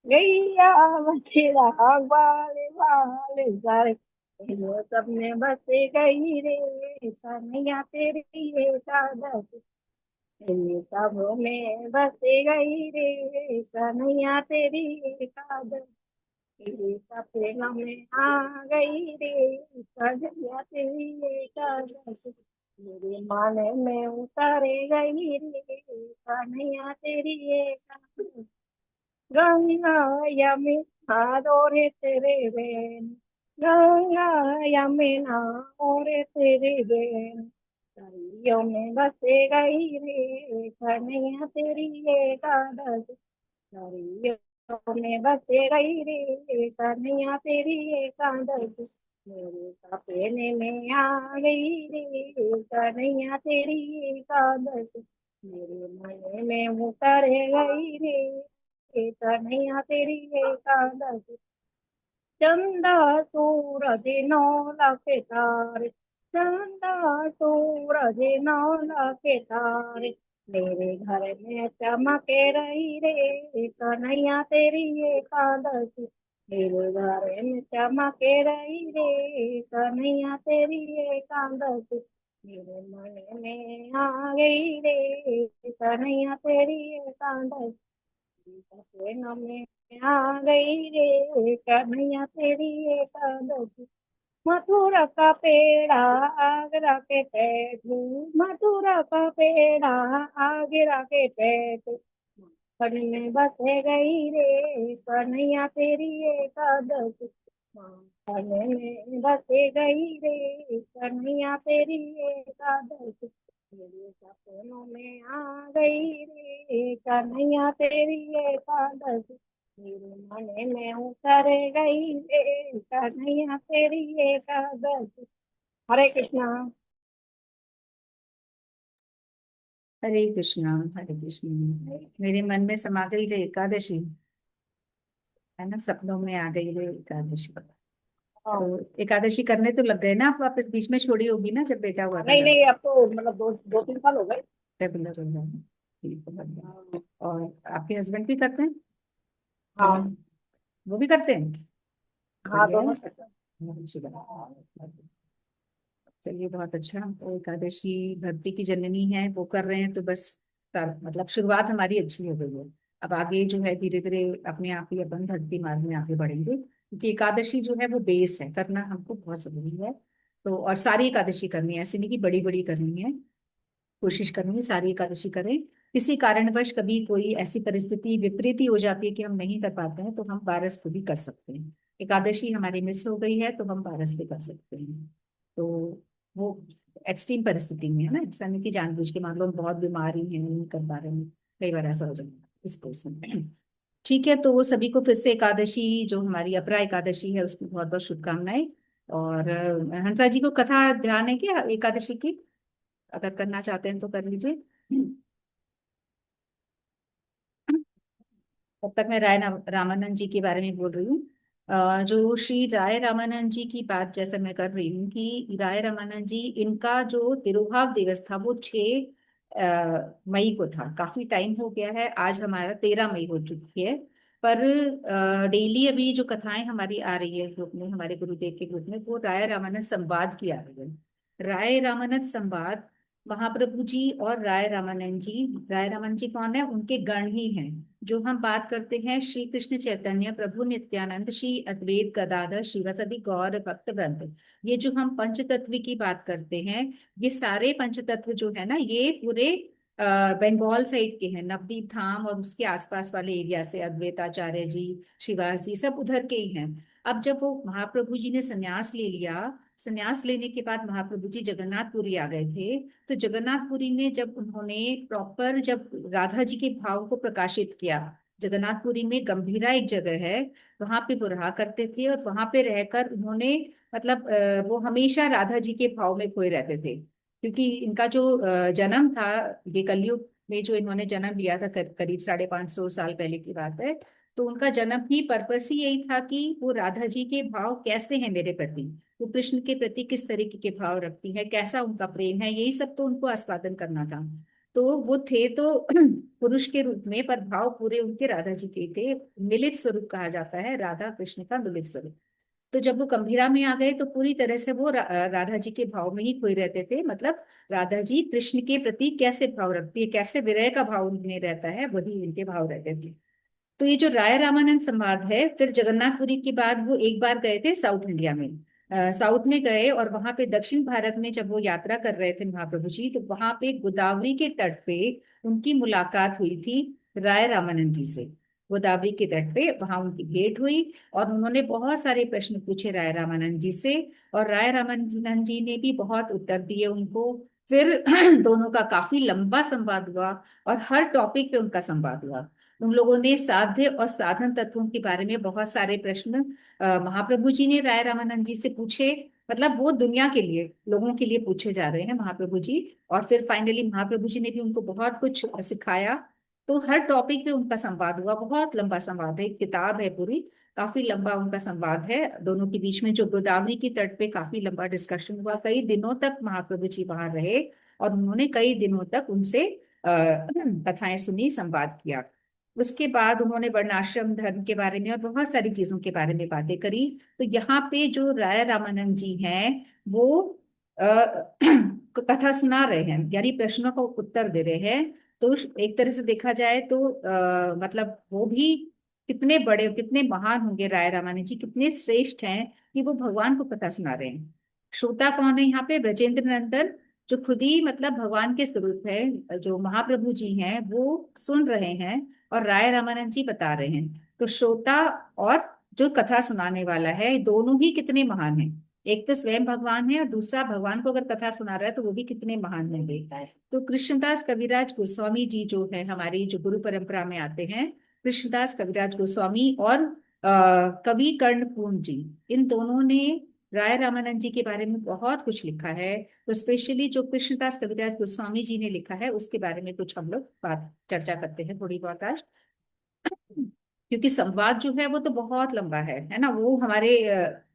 गैया बछड़ा ग्वाल वाल सारे, वो सब में बस गई रे कन्हैया तेरी एकादशी, ये सब में बस गई रे कन्हैया तेरी एकादशी, तेरे सपनों में आ गई रे कन्हैया तेरी एकादशी, मेरे मन में उतर गई रे कन्हैया तेरी एकादशी। गंगा यमुना रे तेरे बेन, गंगा यमुना रे तेरे बेन, नदियों में बस गई रे कन्हैया तेरी एकादशी, नदियों में बस गई रे कन्हैया तेरी एकादशी, मेरे सपने में आ गई रे कन्हैया तेरी एकादशी, मेरे मन में उतर गई रे कन्हैया तेरी एकादशी। चंदा सूरज नौ लाखे तारे, चंदा सूरज नौ लाखे तारे, मेरे घर में चमके रही रे कन्हैया तेरी एकादशी, मेरे घर में चमके रही रे कन्हैया तेरी एकादशी, मेरे मन में आ गई रे कन्हैया तेरी एकादशी, सपनों में आ गई रे कन्हैया तेरी एकादशी। मथुरा का पेड़ा आगरा के पेटू, मथुरा का पेड़ा आगरा के पेटू, खड़ी में बस गई रे कन्हैया तेरी एकादशी, खाने में बस गई रे कन्हैया तेरी एकादशी, मेरे सपनों में आ गई रे कन्हैया तेरी एकादशी, मेरे मन में उतर गई रे कन्हैया तेरी एकादशी। हरे कृष्णा।
हरे कृष्णा हरे कृष्णा। मेरे मन में समा गई रे एकादशी, है ना, सपनों में आ गई रे एकादशी।
हाँ,
तो एकादशी करने तो लग गए ना आप, वापस बीच में छोड़ी होगी ना जब बेटा हुआ था
नहीं
तब।
नहीं, अब तो मतलब दो तीन साल हो गए।
रेगुलर हो गया। ठीक है, बढ़िया।
हाँ
और आपके हस्बैंड भी करते हैं?
हाँ
वो भी करते हैं?
हाँ,
बढ़िया है।
दोनों करते हैं।
अच्छी बात। चलिए बहुत अच्छा। तो एकादशी भक्ति की जननी है, वो कर रहे हैं तो बस मतलब शुरुआत हमारी अच्छी हो गई है। अब आगे जो है धीरे धीरे अपने आप ही अपन भक्ति मार्ग में आगे बढ़ेंगे, क्योंकि एकादशी जो है वो बेस है, करना हमको बहुत जरूरी है। तो और सारी एकादशी करनी है, ऐसी नहीं कि बड़ी बड़ी करनी है, कोशिश करनी है सारी एकादशी करें। किसी कारणवश कभी कोई ऐसी परिस्थिति विपरीत हो जाती है कि हम नहीं कर पाते हैं, तो हम 12 को भी कर सकते हैं। एकादशी हमारी मिस हो गई है तो हम 12 भी कर सकते हैं। तो वो एक्सट्रीम परिस्थिति में है ना, ऐसा नहीं कि जानबूझ के, मान लो हम बहुत बीमारी हैं नहीं कर पा रहे हैं, कई बार ऐसा हो जाता है इस केस में। ठीक है, तो वो सभी को फिर से एकादशी जो हमारी अपरा एकादशी है उसकी बहुत बहुत शुभकामनाएं। और हंसा जी को कथा ध्यान है क्या एकादशी की? अगर करना चाहते हैं तो कर लीजिए। तब तक मैं रामानंद जी के बारे में बोल रही हूँ। जो श्री राय रामानंद जी की बात जैसे मैं कर रही हूँ कि राय रामानंद जी, इनका जो तिरुभाव दिवस था वो 6 मई को था। काफी टाइम हो गया है, आज हमारा 13 मई हो चुकी है। पर डेली अभी जो कथाएं हमारी आ रही है ग्रुप में, हमारे गुरुदेव के ग्रुप में, वो राय रामानंद संवाद की आ रही है। राय रामानंद संवाद महाप्रभु जी और राय रामानंद जी। राय रामानंद जी कौन है? उनके गण ही हैं। जो हम बात करते हैं श्री कृष्ण चैतन्य प्रभु नित्यानंद श्री अद्वैत गदाधर शिवासादि गौर भक्त वृंद, ये जो हम पंचतत्व की बात करते हैं, ये सारे पंचतत्व जो है ना, ये पूरे बंगाल साइड के हैं, नवदीप धाम और उसके आसपास वाले एरिया से। अद्वैताचार्य जी, शिवास जी, सब उधर के ही हैं। अब जब वो महाप्रभु जी ने संन्यास ले लिया, संन्यास लेने के बाद महाप्रभु जी जगन्नाथपुरी आ गए थे। तो जगन्नाथपुरी में जब उन्होंने प्रॉपर जब राधा जी के भाव को प्रकाशित किया, जगन्नाथपुरी में गंभीरा एक जगह है, वहां पे वो रहा करते थे और वहां पे रहकर उन्होंने मतलब वो हमेशा राधा जी के भाव में खोए रहते थे। क्योंकि इनका जो जन्म था, ये कलयुग में जो इन्होंने जन्म लिया था, करीब 550 साल पहले की बात है। तो उनका जन्म ही पर्पस ही यही था कि वो राधा जी के भाव कैसे हैं मेरे प्रति, वो कृष्ण के प्रति किस तरीके के भाव रखती है, कैसा उनका प्रेम है, यही सब तो उनको आस्वादन करना था। तो वो थे तो पुरुष के रूप में, पर भाव पूरे उनके राधा जी के थे। मिलित स्वरूप कहा जाता है, राधा कृष्ण का मिलित स्वरूप। तो जब वो गंभीरा में आ गए तो पूरी तरह से वो राधा जी के भाव में ही खोए रहते थे। मतलब राधा जी कृष्ण के प्रति कैसे भाव रखती है, कैसे विरह का भाव उनमें रहता है, वही इनके भाव रहते थे। तो ये जो राय रामानंद संवाद है, फिर जगन्नाथपुरी के बाद वो एक बार गए थे साउथ इंडिया में, साउथ में गए और वहां पे दक्षिण भारत में जब वो यात्रा कर रहे थे महाप्रभु जी, तो वहां पे गोदावरी के तट पे उनकी मुलाकात हुई थी राय रामानंद जी से। गोदावरी के तट पे वहां उनकी भेंट हुई और उन्होंने बहुत सारे प्रश्न पूछे राय रामानंद जी से, और राय रामानंद जी ने भी बहुत उत्तर दिए उनको। फिर दोनों का काफी लंबा संवाद हुआ और हर टॉपिक पे उनका संवाद हुआ। उन लोगों ने साध्य और साधन तत्वों के बारे में बहुत सारे प्रश्न महाप्रभु जी ने राय रामानंद जी से पूछे। मतलब वो दुनिया के लिए, लोगों के लिए पूछे जा रहे हैं महाप्रभु जी। और फिर फाइनली महाप्रभु जी ने भी उनको बहुत कुछ सिखाया। तो हर टॉपिक पे उनका संवाद हुआ, बहुत लंबा संवाद है, एक किताब है पूरी, काफी लंबा उनका संवाद है दोनों के बीच में। जो गोदावरी की तट पे काफी लंबा डिस्कशन हुआ, कई दिनों तक महाप्रभु जी वहां रहे और उन्होंने कई दिनों तक उनसे कथाएं सुनी, संवाद किया। उसके बाद उन्होंने वर्णाश्रम धर्म के बारे में और बहुत सारी चीजों के बारे में बातें करी। तो यहाँ पे जो राय रामानंद जी हैं, वो कथा सुना रहे हैं, यानी प्रश्नों का उत्तर दे रहे हैं। तो एक तरह से देखा जाए तो मतलब वो भी कितने बड़े, कितने महान होंगे राय रामानंद जी, कितने श्रेष्ठ हैं कि वो भगवान को कथा सुना रहे हैं। श्रोता कौन है यहाँ पे? ब्रजेंद्र नंदन, जो खुद ही मतलब भगवान के स्वरूप है, जो महाप्रभु जी हैं, वो सुन रहे हैं और राय रामानंद जी बता रहे हैं। तो श्रोता और जो कथा सुनाने वाला है, दोनों ही कितने महान हैं। एक तो स्वयं भगवान है और दूसरा भगवान को अगर कथा सुना रहा है तो वो भी कितने महान होंगे। तो कृष्णदास कविराज गोस्वामी जी जो है, हमारी जो गुरु परंपरा में आते हैं, कृष्णदास कविराज गोस्वामी और कवि कर्णपूर्ण जी, इन दोनों ने राय रामानंद जी के बारे में बहुत कुछ लिखा है। तो स्पेशली जो कृष्णदास कविराज गोस्वामी जी ने लिखा है उसके बारे में कुछ हम लोग बात चर्चा करते हैं थोड़ी बहुत आज। क्योंकि संवाद जो है वो तो बहुत लंबा है ना। वो हमारे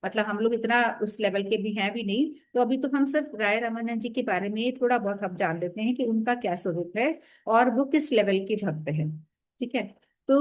मतलब हम लोग इतना उस लेवल के भी हैं भी नहीं। तो अभी तो हम सिर्फ राय रामानंद जी के बारे में थोड़ा बहुत हम जान लेते हैं कि उनका क्या स्वरूप है और वो किस लेवल के भक्त हैं। ठीक है। तो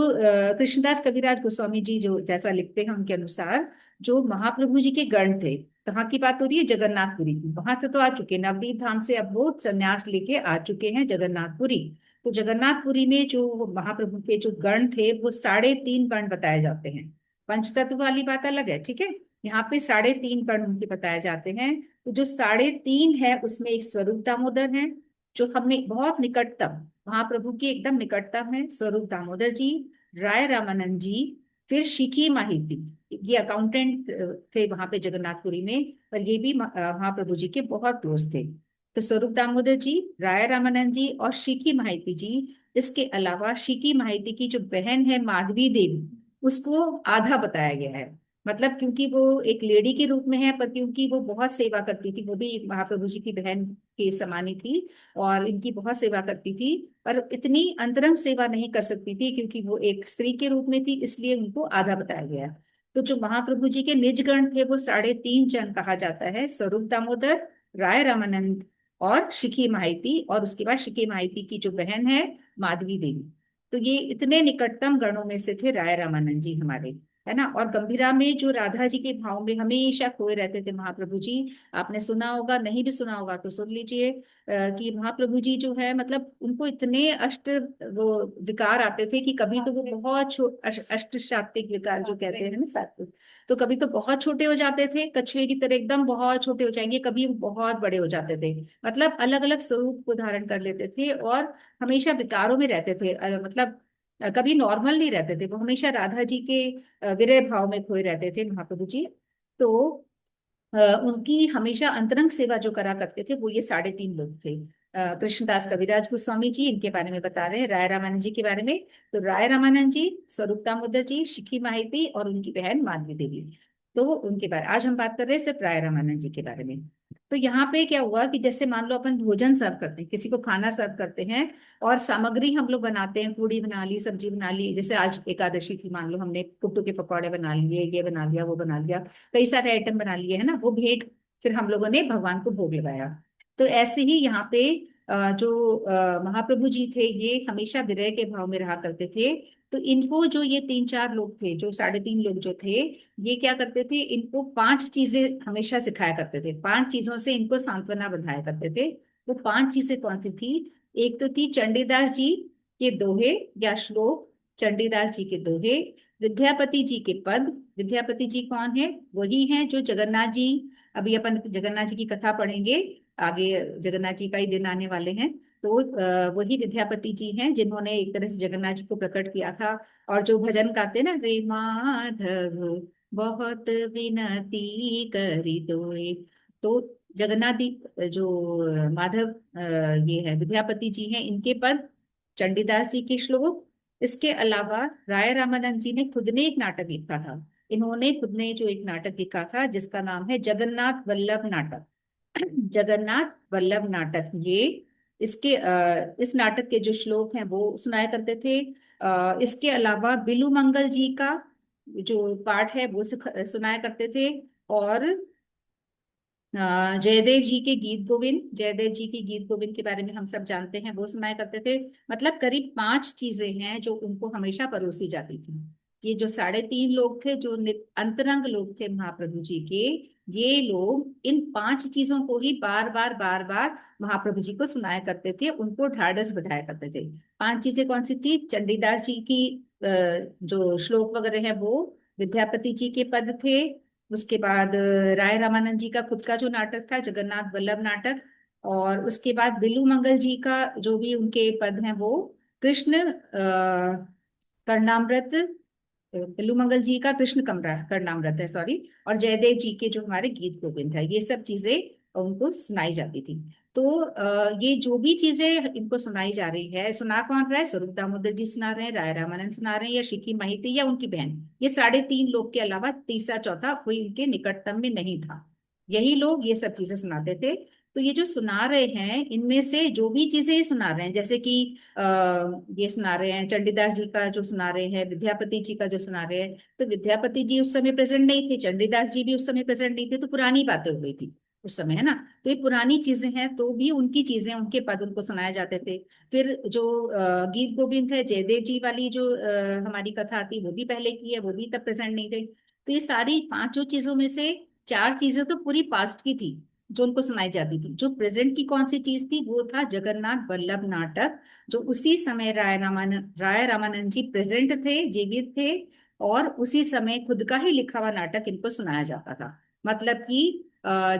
कृष्णदास कविराज गोस्वामी जी जो जैसा लिखते हैं, उनके अनुसार जो महाप्रभु जी के गण थे, कहाँ की बात हो रही है? जगन्नाथपुरी की। वहां से तो आ चुके, नवदीप धाम से अब वो संन्यास लेके आ चुके हैं जगन्नाथपुरी। तो जगन्नाथपुरी में जो महाप्रभु के जो गण थे, वो 3.5 गण बताए जाते हैं। पंचतत्व वाली बात अलग है, ठीक है। यहाँ पे 3.5 गण उनके बताए जाते हैं। तो जो 3.5 है उसमें एक स्वरूप दामोदर है, जो हमें बहुत निकटतम, महाप्रभु की एकदम निकटतम है स्वरूप दामोदर जी, राय रामानंद जी, फिर शिखी माहिती, ये अकाउंटेंट थे वहां पे जगन्नाथपुरी में, पर ये भी महाप्रभु जी के बहुत क्लोज थे। तो स्वरूप दामोदर जी, राय रामानंद जी और शिखी माहिती जी। इसके अलावा शिखी माहिती की जो बहन है माधवी देवी, उसको आधा बताया गया है। मतलब क्योंकि वो एक लेडी के रूप में है, पर क्योंकि वो बहुत सेवा करती थी, वो भी महाप्रभु जी की बहन के समानी थी और इनकी बहुत सेवा करती थी, पर इतनी अंतरंग सेवा नहीं कर सकती थी क्योंकि वो एक स्त्री के रूप में थी, इसलिए उनको आधा बताया गया। तो जो महाप्रभु जी के निज गण थे वो 3.5 जन कहा जाता है, स्वरूप दामोदर, राय रामानंद और शिखी माहिती, और उसके बाद शिखी माहिती की जो बहन है माधवी देवी। तो ये इतने निकटतम गणों में से थे राय रामानंद जी हमारे, है ना। और गंभीरा में जो राधा जी के भाव में हमेशा खोए रहते थे महाप्रभु जी। आपने सुना होगा, नहीं भी सुना होगा तो सुन लीजिए कि महाप्रभु जी जो है मतलब उनको इतने अष्ट वो विकार आते थे कि कभी तो वो बहुत अष्ट सात्विक विकार जो कहते हैं ना सात्विक, तो कभी तो बहुत छोटे हो जाते थे कछुए की तरह एकदम बहुत छोटे हो जाएंगे, कभी वो बहुत बड़े हो जाते थे। मतलब अलग अलग स्वरूप को धारण कर लेते थे और हमेशा विकारों में रहते थे। मतलब कभी नॉर्मल नहीं रहते थे, वो हमेशा राधा जी के विरह भाव में खोए रहते थे महाप्रभु जी। तो अ, उनकी हमेशा अंतरंग सेवा जो करा करते थे वो ये 3.5 लोग थे। कृष्णदास कविराज गोस्वामी जी इनके बारे में बता रहे हैं, राय रामानंद जी के बारे में। तो राय रामानंद जी, स्वरूप दामोदर जी, शिखी माहिती और उनकी बहन माधवी देवी। तो उनके बारे आज हम बात कर रहे हैं सिर्फ राय रामानंद जी के बारे में। तो यहाँ पे क्या हुआ कि जैसे मान लो अपन भोजन सर्व करते हैं, किसी को खाना सर्व करते हैं और सामग्री हम लोग बनाते हैं, पूड़ी बना ली, सब्जी बना ली, जैसे आज एकादशी थी मान लो हमने कुट्टू के पकौड़े बना लिए, ये बना लिया, वो बना लिया, कई सारे आइटम बना लिए है ना, वो भेंट फिर हम लोगों ने भगवान को भोग लगाया। तो ऐसे ही यहाँ पे जो महाप्रभु जी थे ये हमेशा विरह के भाव में रहा करते थे। तो इनको जो ये 3-4 लोग थे, जो 3.5 लोग जो थे, ये क्या करते थे, इनको 5 चीजें हमेशा सिखाया करते थे, 5 चीजों से इनको सांत्वना बंधाया करते थे। वो 5 चीजें कौन सी थी? एक तो थी चंडीदास जी के दोहे या श्लोक, चंडीदास जी के दोहे, विद्यापति जी के पद। विद्यापति जी कौन है? वही हैं जो जगन्नाथ जी, अभी अपन जगन्नाथ जी की कथा पढ़ेंगे आगे, जगन्नाथ जी का ही दिन आने वाले हैं। तो वही विद्यापति जी हैं जिन्होंने एक तरह से जगन्नाथ जी को प्रकट किया था। और जो भजन गाते ना, रे माधव बहुत विनती करी दोए, तो जगन्नाथ जी जो माधव ये है विद्यापति जी हैं, इनके पद, चंडीदास जी के श्लोक। इसके अलावा राय रामानंद जी ने खुद ने एक नाटक लिखा था। इन्होंने खुद ने जो एक नाटक लिखा था जिसका नाम है जगन्नाथ वल्लभ नाटक। जगन्नाथ वल्लभ नाटक, ये इसके इस नाटक के जो श्लोक हैं वो सुनाया करते थे। इसके अलावा बिलू मंगल जी का जो पाठ है वो सुनाया करते थे। और जयदेव जी के गीत गोविंद, जयदेव जी के गीत गोविंद के बारे में हम सब जानते हैं, वो सुनाया करते थे। मतलब करीब 5 चीजें हैं जो उनको हमेशा परोसी जाती थी। ये जो 3.5 लोग थे, जो अंतरंग लोग थे महाप्रभु जी के, ये लोग इन 5 चीजों को ही बार बार महाप्रभु जी को सुनाया करते थे, उनको ढाढ़स बधाया करते थे। 5 चीजें कौन सी थी? चंडीदास जी की जो श्लोक वगैरह है वो, विद्यापति जी के पद थे, उसके बाद राय रामानंद जी का खुद का जो नाटक था जगन्नाथ वल्लभ नाटक, और उसके बाद बिल्लू मंगल जी का जो भी उनके पद हैं वो कृष्ण कर्णामृत, बिल्लू मंगल जी का कृष्ण कमरा कर्णामृत है, सॉरी। और जयदेव जी के जो हमारे गीत गोविंद है, ये सब चीजें उनको सुनाई जाती थी। तो ये जो भी चीजें इनको सुनाई जा रही है, सुना कौन रहा है? स्वरूप दामोदर जी सुना रहे हैं, राय रामानंद सुना रहे हैं, या शिखी माहिती या उनकी बहन। ये 3.5 लोग के अलावा तीसरा चौथा कोई उनके निकटतम में नहीं था। यही लोग ये सब चीजें सुनाते थे। तो ये जो सुना रहे हैं, इनमें से जो भी चीजें ये सुना रहे हैं, जैसे कि ये सुना रहे हैं चंडीदास जी का जो सुना रहे हैं, विद्यापति जी का जो सुना रहे हैं, तो विद्यापति जी उस समय प्रेजेंट नहीं थे, चंडीदास जी भी उस समय प्रेजेंट नहीं थे, तो पुरानी बातें हो गई थी उस समय, है ना। तो ये पुरानी चीजें हैं, तो भी उनकी चीजें, उनके पद उनको सुनाए जाते थे। फिर जो गीत गोविंद है, जयदेव जी वाली जो हमारी कथा आती, वो भी पहले की है, वो भी तब प्रेजेंट नहीं थे। तो ये सारी 5 चीजों में से 4 चीजें तो पूरी पास्ट की थी जो उनको सुनाई जाती थी। जो प्रेजेंट की कौन सी चीज थी? वो था जगन्नाथ वल्लभ नाटक, जो उसी समय राय रामानंद जी प्रेजेंट थे, जीवित थे, और उसी समय खुद का ही लिखा हुआ नाटक इनको सुनाया जाता था। मतलब कि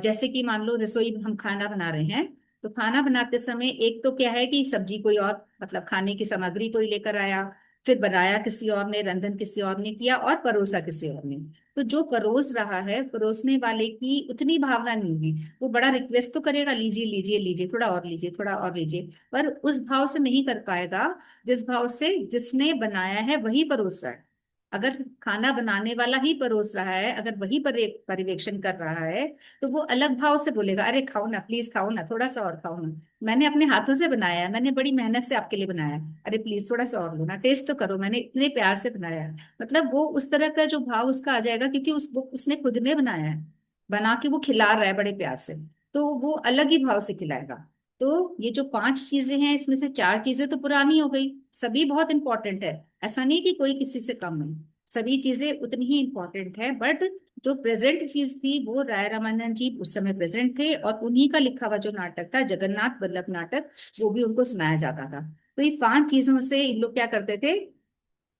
जैसे कि मान लो रसोई हम खाना बना रहे हैं, तो खाना बनाते समय एक तो क्या है कि सब्जी कोई और, मतलब खाने की सामग्री कोई लेकर आया, फिर बनाया किसी और ने, रंधन किसी और ने किया, और परोसा किसी और ने। तो जो परोस रहा है, परोसने वाले की उतनी भावना नहीं होगी, वो बड़ा रिक्वेस्ट तो करेगा, लीजिए लीजिए लीजिए, थोड़ा और लीजिए, थोड़ा और लीजिए, पर उस भाव से नहीं कर पाएगा जिस भाव से जिसने बनाया है वही परोस रहा है। अगर खाना बनाने वाला ही परोस रहा है, अगर वही पर्यवेक्षण कर रहा है, तो वो अलग भाव से बोलेगा, अरे खाओ ना, प्लीज खाओ ना, थोड़ा सा और खाओ ना, मैंने अपने हाथों से बनाया है, मैंने बड़ी मेहनत से आपके लिए बनाया है, अरे प्लीज थोड़ा सा और लो ना, टेस्ट तो करो, मैंने इतने प्यार से बनाया है। मतलब वो उस तरह का जो भाव उसका आ जाएगा, क्योंकि उसने खुद ने बनाया है, बना के वो खिला रहा है बड़े प्यार से, तो वो अलग ही भाव से खिलाएगा। तो ये जो 5 चीजें हैं, इसमें से 4 चीजें तो पुरानी हो गई, सभी बहुत इंपॉर्टेंट है, ऐसा नहीं कि कोई किसी से कम है। सभी चीजें उतनी ही इम्पोर्टेंट है, बट जो प्रेजेंट चीज थी वो राय रामानंद जी उस समय प्रेजेंट थे, और उन्हीं का लिखा हुआ जो नाटक था जगन्नाथ वल्लभ नाटक, वो भी उनको सुनाया जाता था। तो ये 5 चीजों से इन लोग क्या करते थे,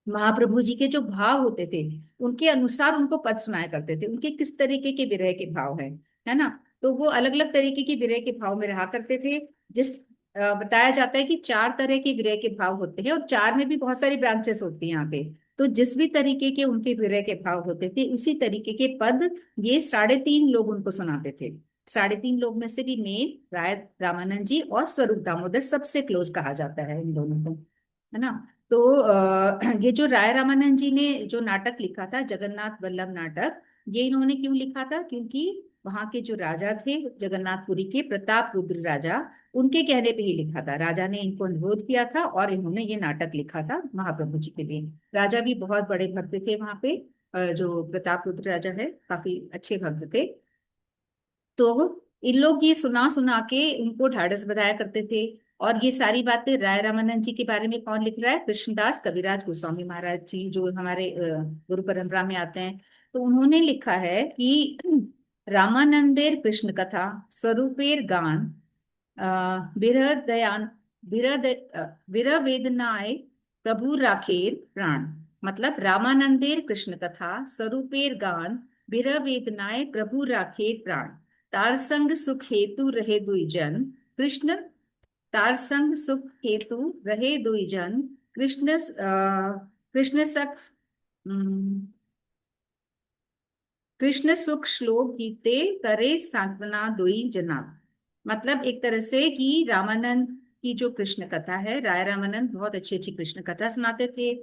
महाप्रभु जी के जो भाव होते थे उनके अनुसार उनको पद सुनाया करते थे, उनके किस तरीके के विरह के भाव है ना। तो वो अलग अलग तरीके के विरह के भाव में रहा करते थे। जिस बताया जाता है कि 4 तरह के विरह के भाव होते हैं, और 4 में भी बहुत सारी ब्रांचेस होती हैं यहाँ पे। तो जिस भी तरीके के उनके विरह के भाव होते थे उसी तरीके के पद ये 3.5 लोग उनको सुनाते थे। 3.5 लोग में से भी मेन राय रामानंद जी और स्वरूप दामोदर सबसे क्लोज कहा जाता है इन दोनों को, है ना। तो ये जो राय रामानंद जी ने जो नाटक लिखा था जगन्नाथ वल्लभ नाटक, ये इन्होंने क्यों लिखा था, क्योंकि वहां के जो राजा थे जगन्नाथपुरी के प्रताप रुद्र राजा, उनके कहने पे ही लिखा था। राजा ने इनको अनुरोध किया था और इन्होंने ये नाटक लिखा था महाप्रभु जी के लिए। राजा भी बहुत बड़े भक्त थे वहां पे, जो प्रताप रुद्र राजा है काफी अच्छे भक्त थे। तो इन लोग ये सुना सुना के उनको ढाढ़स बधाया करते थे। और ये सारी बातें राय रामानंद जी के बारे में कौन लिख रहा है, कृष्णदास कविराज गोस्वामी महाराज जी, जो हमारे गुरु परंपरा में आते हैं। तो उन्होंने लिखा है कि रामानंदेर कृष्ण कथा स्वरूपेर गान विरह दयान विरह वेदनाय प्रभु राखेर प्राण। मतलब रामानंदेर कृष्ण कथा स्वरूपेर गान विरह वेदनाय प्रभु राखेर प्राण। तार संग सुख हेतु रहे दुई जन कृष्ण, तार संग सुख हेतु रहे दुई जन कृष्ण कृष्ण सख कृष्ण सुख श्लोक गीते करे सांत्वना दुई जना। मतलब एक तरह से कि रामानंद की जो कृष्ण कथा है, राय रामानंद बहुत अच्छी अच्छी कृष्ण कथा सुनाते थे।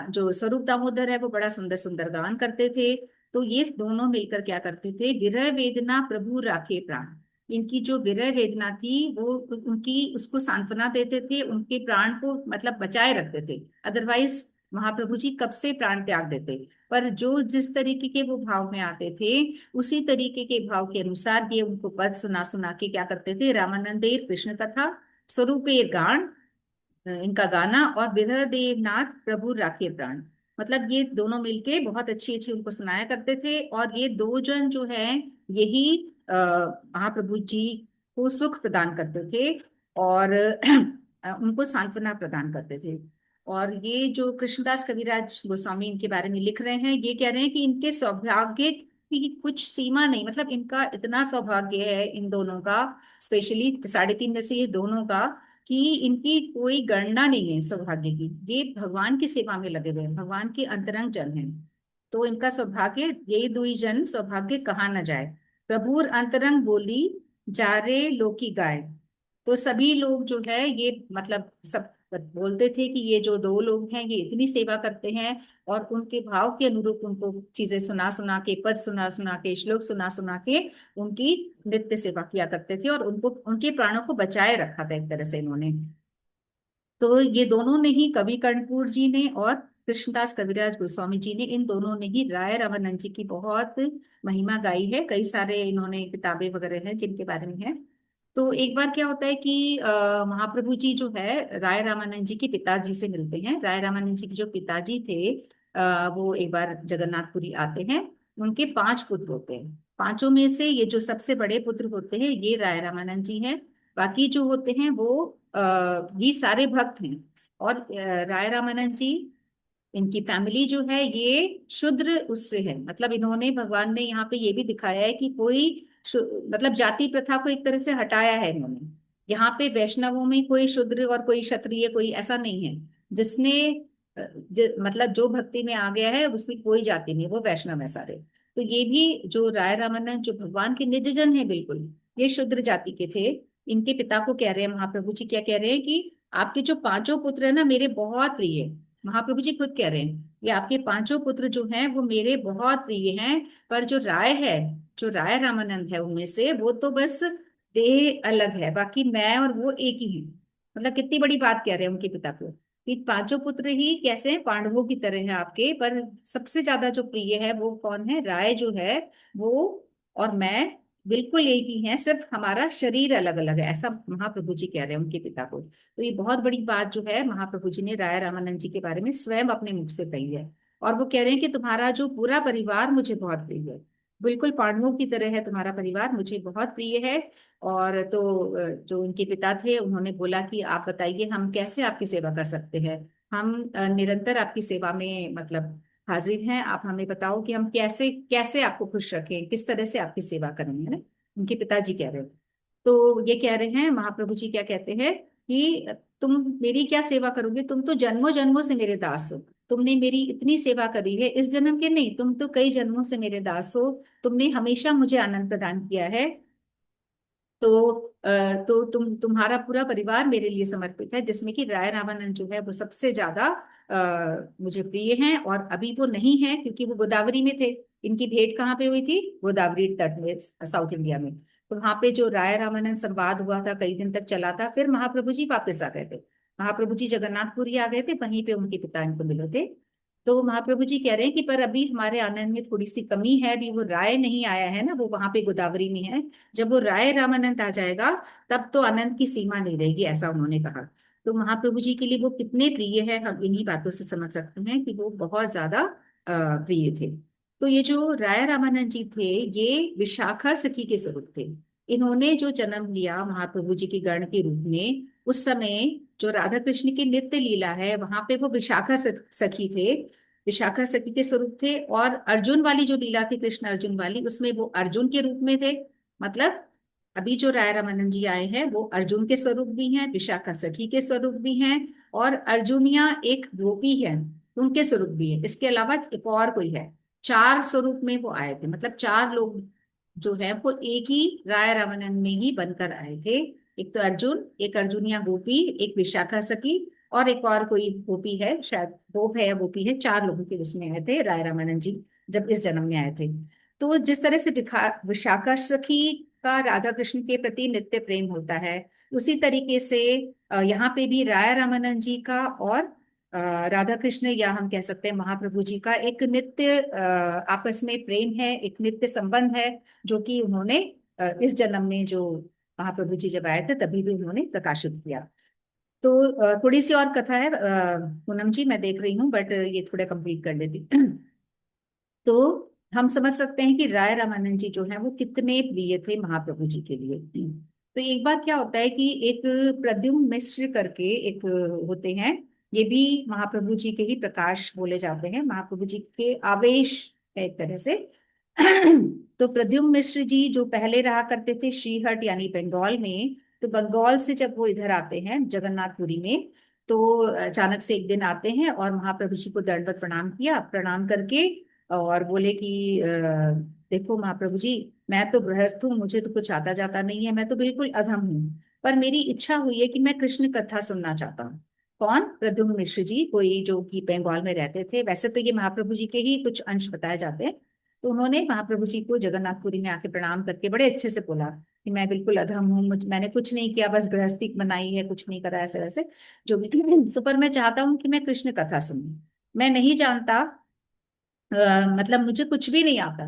जो स्वरूप दामोदर है वो बड़ा सुंदर सुंदर गान करते थे। तो ये दोनों मिलकर क्या करते थे, विरह वेदना प्रभु राखे प्राण। इनकी जो विरह वेदना थी वो उनकी उसको सांत्वना देते थे, उनके प्राण को मतलब बचाए रखते थे। अदरवाइज महाप्रभु जी कब से प्राण त्याग देते। पर जो जिस तरीके के वो भाव में आते थे उसी तरीके के भाव के अनुसार ये उनको पद सुना सुना के क्या करते थे, रामानंदेर कृष्ण कथा स्वरूपेर गान, इनका गाना, और विरह देवनाथ प्रभु राखे प्राण। मतलब ये दोनों मिलके बहुत अच्छी अच्छी उनको सुनाया करते थे। और ये 2 जन जो है यही महाप्रभु जी को सुख प्रदान करते थे और उनको सांत्वना प्रदान करते थे। और ये जो कृष्णदास कविराज गोस्वामी इनके बारे में लिख रहे हैं, ये कह रहे हैं कि इनके सौभाग्य की कुछ सीमा नहीं, मतलब इनका इतना सौभाग्य है इन दोनों का, स्पेशली 3.5 में से ये दोनों का, कि इनकी कोई गणना नहीं है सौभाग्य की। ये भगवान की सेवा में लगे हुए हैं, भगवान के अंतरंग जन हैं। तो इनका सौभाग्य, यही दुई जन सौभाग्य कहा न जाए। प्रभुर अंतरंग बोली जारे लोकी गाय। तो सभी लोग जो है ये मतलब सब बोलते थे कि ये जो 2 लोग हैं ये इतनी सेवा करते हैं, और उनके भाव के अनुरूप उनको चीजें सुना सुना के, पद सुना सुना के, श्लोक सुना सुना के उनकी नित्य सेवा किया करते थे, और उनको उनके प्राणों को बचाए रखा था एक तरह से इन्होंने। तो ये दोनों ने ही, कवि कर्णपुर जी ने और कृष्णदास कविराज गोस्वामी जी ने, इन दोनों ने ही राय रामानंद जी की बहुत महिमा गाई है। कई सारे इन्होंने किताबें वगैरह हैं जिनके बारे में है। तो एक बार क्या होता है कि महाप्रभु जी जो है राय रामानंद जी के पिताजी से मिलते हैं। राय रामानंद जी के जो पिताजी थे वो एक बार जगन्नाथपुरी आते हैं। उनके 5 पुत्र होते हैं। 5 में से ये जो सबसे बड़े पुत्र होते हैं ये राय रामानंद जी हैं। बाकी जो होते हैं वो ये सारे भक्त हैं। और राय रामानंद जी, इनकी फैमिली जो है ये शूद्र उससे है। मतलब इन्होंने, भगवान ने यहाँ पे ये भी दिखाया है कि कोई मतलब जाति प्रथा को एक तरह से हटाया है इन्होंने। यहाँ पे वैष्णवों में कोई शूद्र और कोई क्षत्रिय कोई ऐसा नहीं है। जिसने मतलब जो भक्ति में आ गया है उसमें कोई जाति नहीं, वो वैष्णव है सारे। तो ये भी जो राय रामानंद जो भगवान के निज जन है बिल्कुल, ये शूद्र जाति के थे। इनके पिता को कह रहे हैं महाप्रभु जी, क्या कह रहे हैं कि आपके जो 5 पुत्र है ना मेरे बहुत प्रिय है। महाप्रभु जी खुद कह रहे हैं ये आपके 5 पुत्र जो हैं वो मेरे बहुत प्रिय हैं। पर जो राय है, जो राय रामानंद है उनमें से, वो तो बस देह अलग है, बाकी मैं और वो एक ही है। मतलब कितनी बड़ी बात कह रहे हैं उनके पिता को कि 5 पुत्र ही कैसे हैं, पांडवों की तरह हैं आपके, पर सबसे ज्यादा जो प्रिय है वो कौन है, राय जो है वो और मैं बिल्कुल एक ही हैं, सिर्फ हमारा शरीर अलग अलग है। ऐसा महाप्रभु जी कह रहे हैं उनके पिता को। तो ये बहुत बड़ी बात जो है महाप्रभु जी ने राय रामानंद जी के बारे में स्वयं अपने मुख से कही है। और वो कह रहे हैं कि तुम्हारा जो पूरा परिवार मुझे बहुत प्रिय है, बिल्कुल पांडवों की तरह है तुम्हारा परिवार, मुझे बहुत प्रिय है। और तो जो उनके पिता थे उन्होंने बोला कि आप बताइए हम कैसे आपकी सेवा कर सकते हैं। हम निरंतर आपकी सेवा में मतलब हाजिर हैं, आप हमें बताओ कि हम कैसे कैसे आपको खुश रखें, किस तरह से आपकी सेवा करें, है ना, उनके पिताजी कह रहे हैं। तो ये कह रहे हैं महाप्रभु जी क्या कहते हैं कि तुम मेरी क्या सेवा करोगे, तुम तो जन्मों जन्मों से मेरे दास हो, तुमने मेरी इतनी सेवा करी है, इस जन्म के नहीं, तुम तो कई जन्मों से मेरे दास हो, तुमने हमेशा मुझे आनंद प्रदान किया है। तो तो तुम्हारा पूरा परिवार मेरे लिए समर्पित है, जिसमें कि राय रामानंद जो है वो सबसे ज्यादा मुझे प्रिय हैं। और अभी वो नहीं है क्योंकि वो गोदावरी में थे। इनकी भेंट कहाँ पे हुई थी, गोदावरी तट में, साउथ इंडिया में। तो वहां पे जो राय रामानंद संवाद हुआ था, कई दिन तक चला था। फिर महाप्रभु जी वापस आ गए थे, महाप्रभु जी जगन्नाथपुरी आ गए थे, वहीं पे उनके पिता इनको मिले थे। तो महाप्रभु जी कह रहे हैं कि पर अभी हमारे आनंद में थोड़ी सी कमी है, अभी वो राय नहीं आया है ना, वो वहां पे गोदावरी में है। जब वो राय रामानंद आ जाएगा तब तो आनंद की सीमा नहीं रहेगी, ऐसा उन्होंने कहा। तो महाप्रभु जी के लिए वो कितने प्रिय है हम इन्हीं बातों से समझ सकते हैं कि वो बहुत ज्यादा प्रिय थे। तो ये जो राय रामानंद जी थे ये विशाखा सखी के स्वरूप थे। इन्होंने जो जन्म लिया महाप्रभु जी के गण के रूप में, उस समय जो राधा कृष्ण की नित्य लीला है वहां पे वो विशाखा सखी थे, विशाखा सखी के स्वरूप थे। और अर्जुन वाली जो लीला थी, कृष्ण अर्जुन वाली, उसमें वो अर्जुन के रूप में थे। मतलब अभी जो राय रामानंद जी आए हैं वो अर्जुन के स्वरूप भी हैं, विशाखा सखी के स्वरूप भी हैं, और अर्जुनिया एक गोपी है उनके स्वरूप भी है। इसके अलावा एक और कोई है, चार स्वरूप में वो आए थे। मतलब चार लोग जो है वो एक ही राय रामानंद में ही बनकर आए थे। एक तो अर्जुन, एक अर्जुनिया गोपी, एक विशाखा सखी, और एक और कोई गोपी है, शायद गोप है या गोपी है। चार लोगों के उसमें आए थे राय रामानंद जी जब इस जन्म में आए थे। तो जिस तरह से विशाखा सखी का राधा कृष्ण के प्रति नित्य प्रेम होता है, उसी तरीके से यहाँ पे भी राय रामानंद जी का और राधा कृष्ण, या हम कह सकते हैं महाप्रभु जी का एक नित्य आपस में प्रेम है, एक नित्य संबंध है, जो कि उन्होंने इस जन्म में जो महाप्रभु जी जब आए थे तभी भी उन्होंने प्रकाशित किया। तो थोड़ी सी और कथा है पूनम जी, मैं देख रही हूँ, बट ये थोड़ा कंप्लीट कर लेती। तो हम समझ सकते हैं कि राय रामानंद जी जो है वो कितने प्रिय थे महाप्रभु जी के लिए। तो एक बार क्या होता है कि एक प्रद्युम्न मिश्र करके एक होते हैं, ये भी महाप्रभु जी के ही प्रकाश बोले जाते हैं, महाप्रभु जी के आवेश है एक तरह से। तो प्रद्युम्न मिश्र जी जो पहले रहा करते थे श्रीहट यानी बंगाल में, तो बंगाल से जब वो इधर आते हैं जगन्नाथपुरी में, तो अचानक से एक दिन आते हैं और महाप्रभु जी को दंडवत प्रणाम किया, प्रणाम करके और बोले कि देखो महाप्रभु जी, मैं तो गृहस्थ हूँ, मुझे तो कुछ आता जाता नहीं है, मैं तो बिल्कुल अधम हूँ, पर मेरी इच्छा हुई है कि मैं कृष्ण कथा सुनना चाहता हूँ। कौन? प्रद्युम्न मिश्र जी, कोई जो कि बंगाल में रहते थे। वैसे तो ये महाप्रभु जी के ही कुछ अंश बताए जाते हैं। तो उन्होंने महाप्रभु जी को जगन्नाथपुरी में आके प्रणाम करके बड़े अच्छे से बोला कि मैं बिल्कुल अधम हूँ, मैंने कुछ नहीं किया, बस गृहस्थी बनाई है, कुछ नहीं करा ऐसे वैसे जो भी। तो पर मैं चाहता हूँ कि मैं कृष्ण कथा सुनूं, मैं नहीं जानता, मतलब मुझे कुछ भी नहीं आता,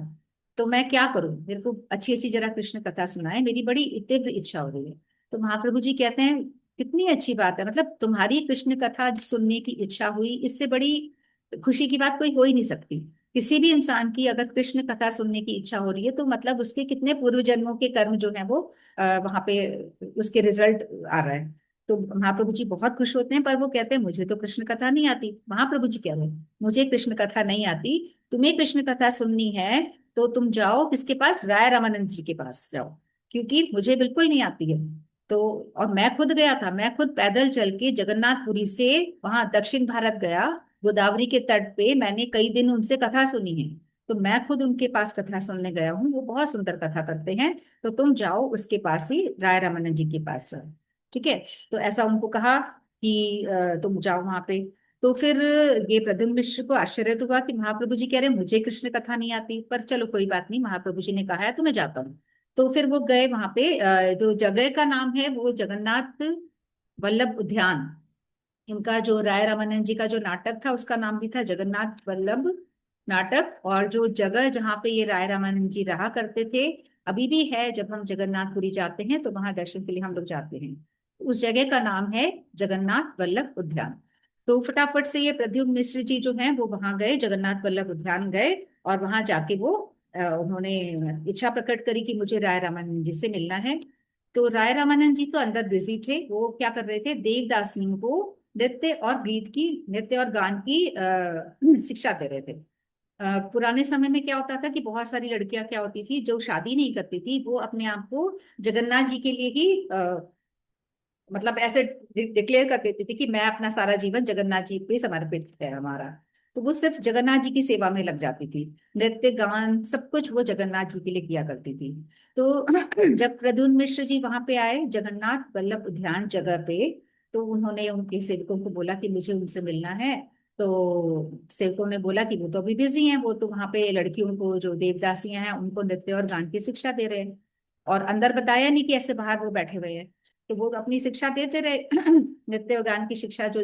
तो मैं क्या करूं, मेरे को अच्छी अच्छी जरा कृष्ण कथा सुनाए, मेरी बड़ी तीव्र इच्छा हो रही है। तो महाप्रभु जी कहते हैं कितनी अच्छी बात है, मतलब तुम्हारी कृष्ण कथा सुनने की इच्छा हुई, इससे बड़ी खुशी की बात कोई हो ही नहीं सकती। किसी भी इंसान की अगर कृष्ण कथा सुनने की इच्छा हो रही है तो मतलब उसके कितने पूर्व जन्मों के कर्म जो है वो वहां पे उसके रिजल्ट आ रहा है। तो महाप्रभु जी बहुत खुश होते हैं, पर वो कहते हैं मुझे तो कृष्ण कथा नहीं आती। महाप्रभु जी कह रहे हैं मुझे कृष्ण कथा नहीं आती, तुम्हें कृष्ण कथा सुननी है तो तुम जाओ किसके पास, राय रामानंद जी के पास जाओ, क्योंकि मुझे बिल्कुल नहीं आती है। तो और मैं खुद गया था, मैं खुद पैदल चल के जगन्नाथपुरी से वहां दक्षिण भारत गया, गोदावरी के तट पे मैंने कई दिन उनसे कथा सुनी है। तो मैं खुद उनके पास कथा सुनने गया हूँ, वो बहुत सुंदर कथा करते हैं। तो तुम जाओ उसके पास ही, राय रामानंद जी के पास जाओ, ठीक है। तो ऐसा उनको कहा कि तुम जाओ वहां पे। तो फिर ये प्रद्युम्न मिश्र को आश्चर्य तो हुआ कि महाप्रभु जी कह रहे हैं मुझे कृष्ण कथा नहीं आती, पर चलो कोई बात नहीं, महाप्रभु जी ने कहा है तो मैं जाता हूँ। तो फिर वो गए वहां पे, जो जगह का नाम है वो जगन्नाथ वल्लभ उद्यान। इनका जो राय रामानंद जी का जो नाटक था उसका नाम भी था जगन्नाथ वल्लभ नाटक। और जो जगह जहाँ पे ये राय रामानंद जी रहा करते थे अभी भी है, जब हम जगन्नाथपुरी जाते हैं तो वहां दर्शन के लिए हम लोग जाते हैं, उस जगह का नाम है जगन्नाथ वल्लभ उद्यान। तो फटाफट से ये प्रद्युम्न मिश्र जी जो हैं वो वहां गए, जगन्नाथ वल्लभ उद्यान गए, और वहां जाके वो उन्होंने इच्छा प्रकट करी कि मुझे राय रामानंद जी से मिलना है। तो राय रामानंद जी तो अंदर बिजी थे, वो क्या कर रहे थे, देवदासियों को नृत्य और गान की शिक्षा दे रहे थे। पुराने समय में क्या होता था कि बहुत सारी लड़कियां क्या होती थी जो शादी नहीं करती थी, वो अपने आप को जगन्नाथ जी के लिए ही मतलब ऐसे डिक्लेयर कर देती थी कि मैं अपना सारा जीवन जगन्नाथ जी पे समर्पित है हमारा। तो वो सिर्फ जगन्नाथ जी की सेवा में लग जाती थी, नृत्य गान सब कुछ वो जगन्नाथ जी के लिए किया करती थी। तो जब प्रद्युम्न मिश्र जी वहां पे आए जगन्नाथ वल्लभ उद्यान जगह पे, तो उन्होंने उनके सेवकों को बोला कि मुझे उनसे मिलना है। तो सेवकों ने बोला कि वो तो अभी बिजी हैं, वो तो वहां पे लड़कियों को जो देवदासियां हैं उनको नृत्य और गान की शिक्षा दे रहे हैं, और अंदर बताया नहीं कि ऐसे बाहर वो बैठे हुए हैं। तो वो अपनी शिक्षा देते रहे नृत्य और गान की शिक्षा, जो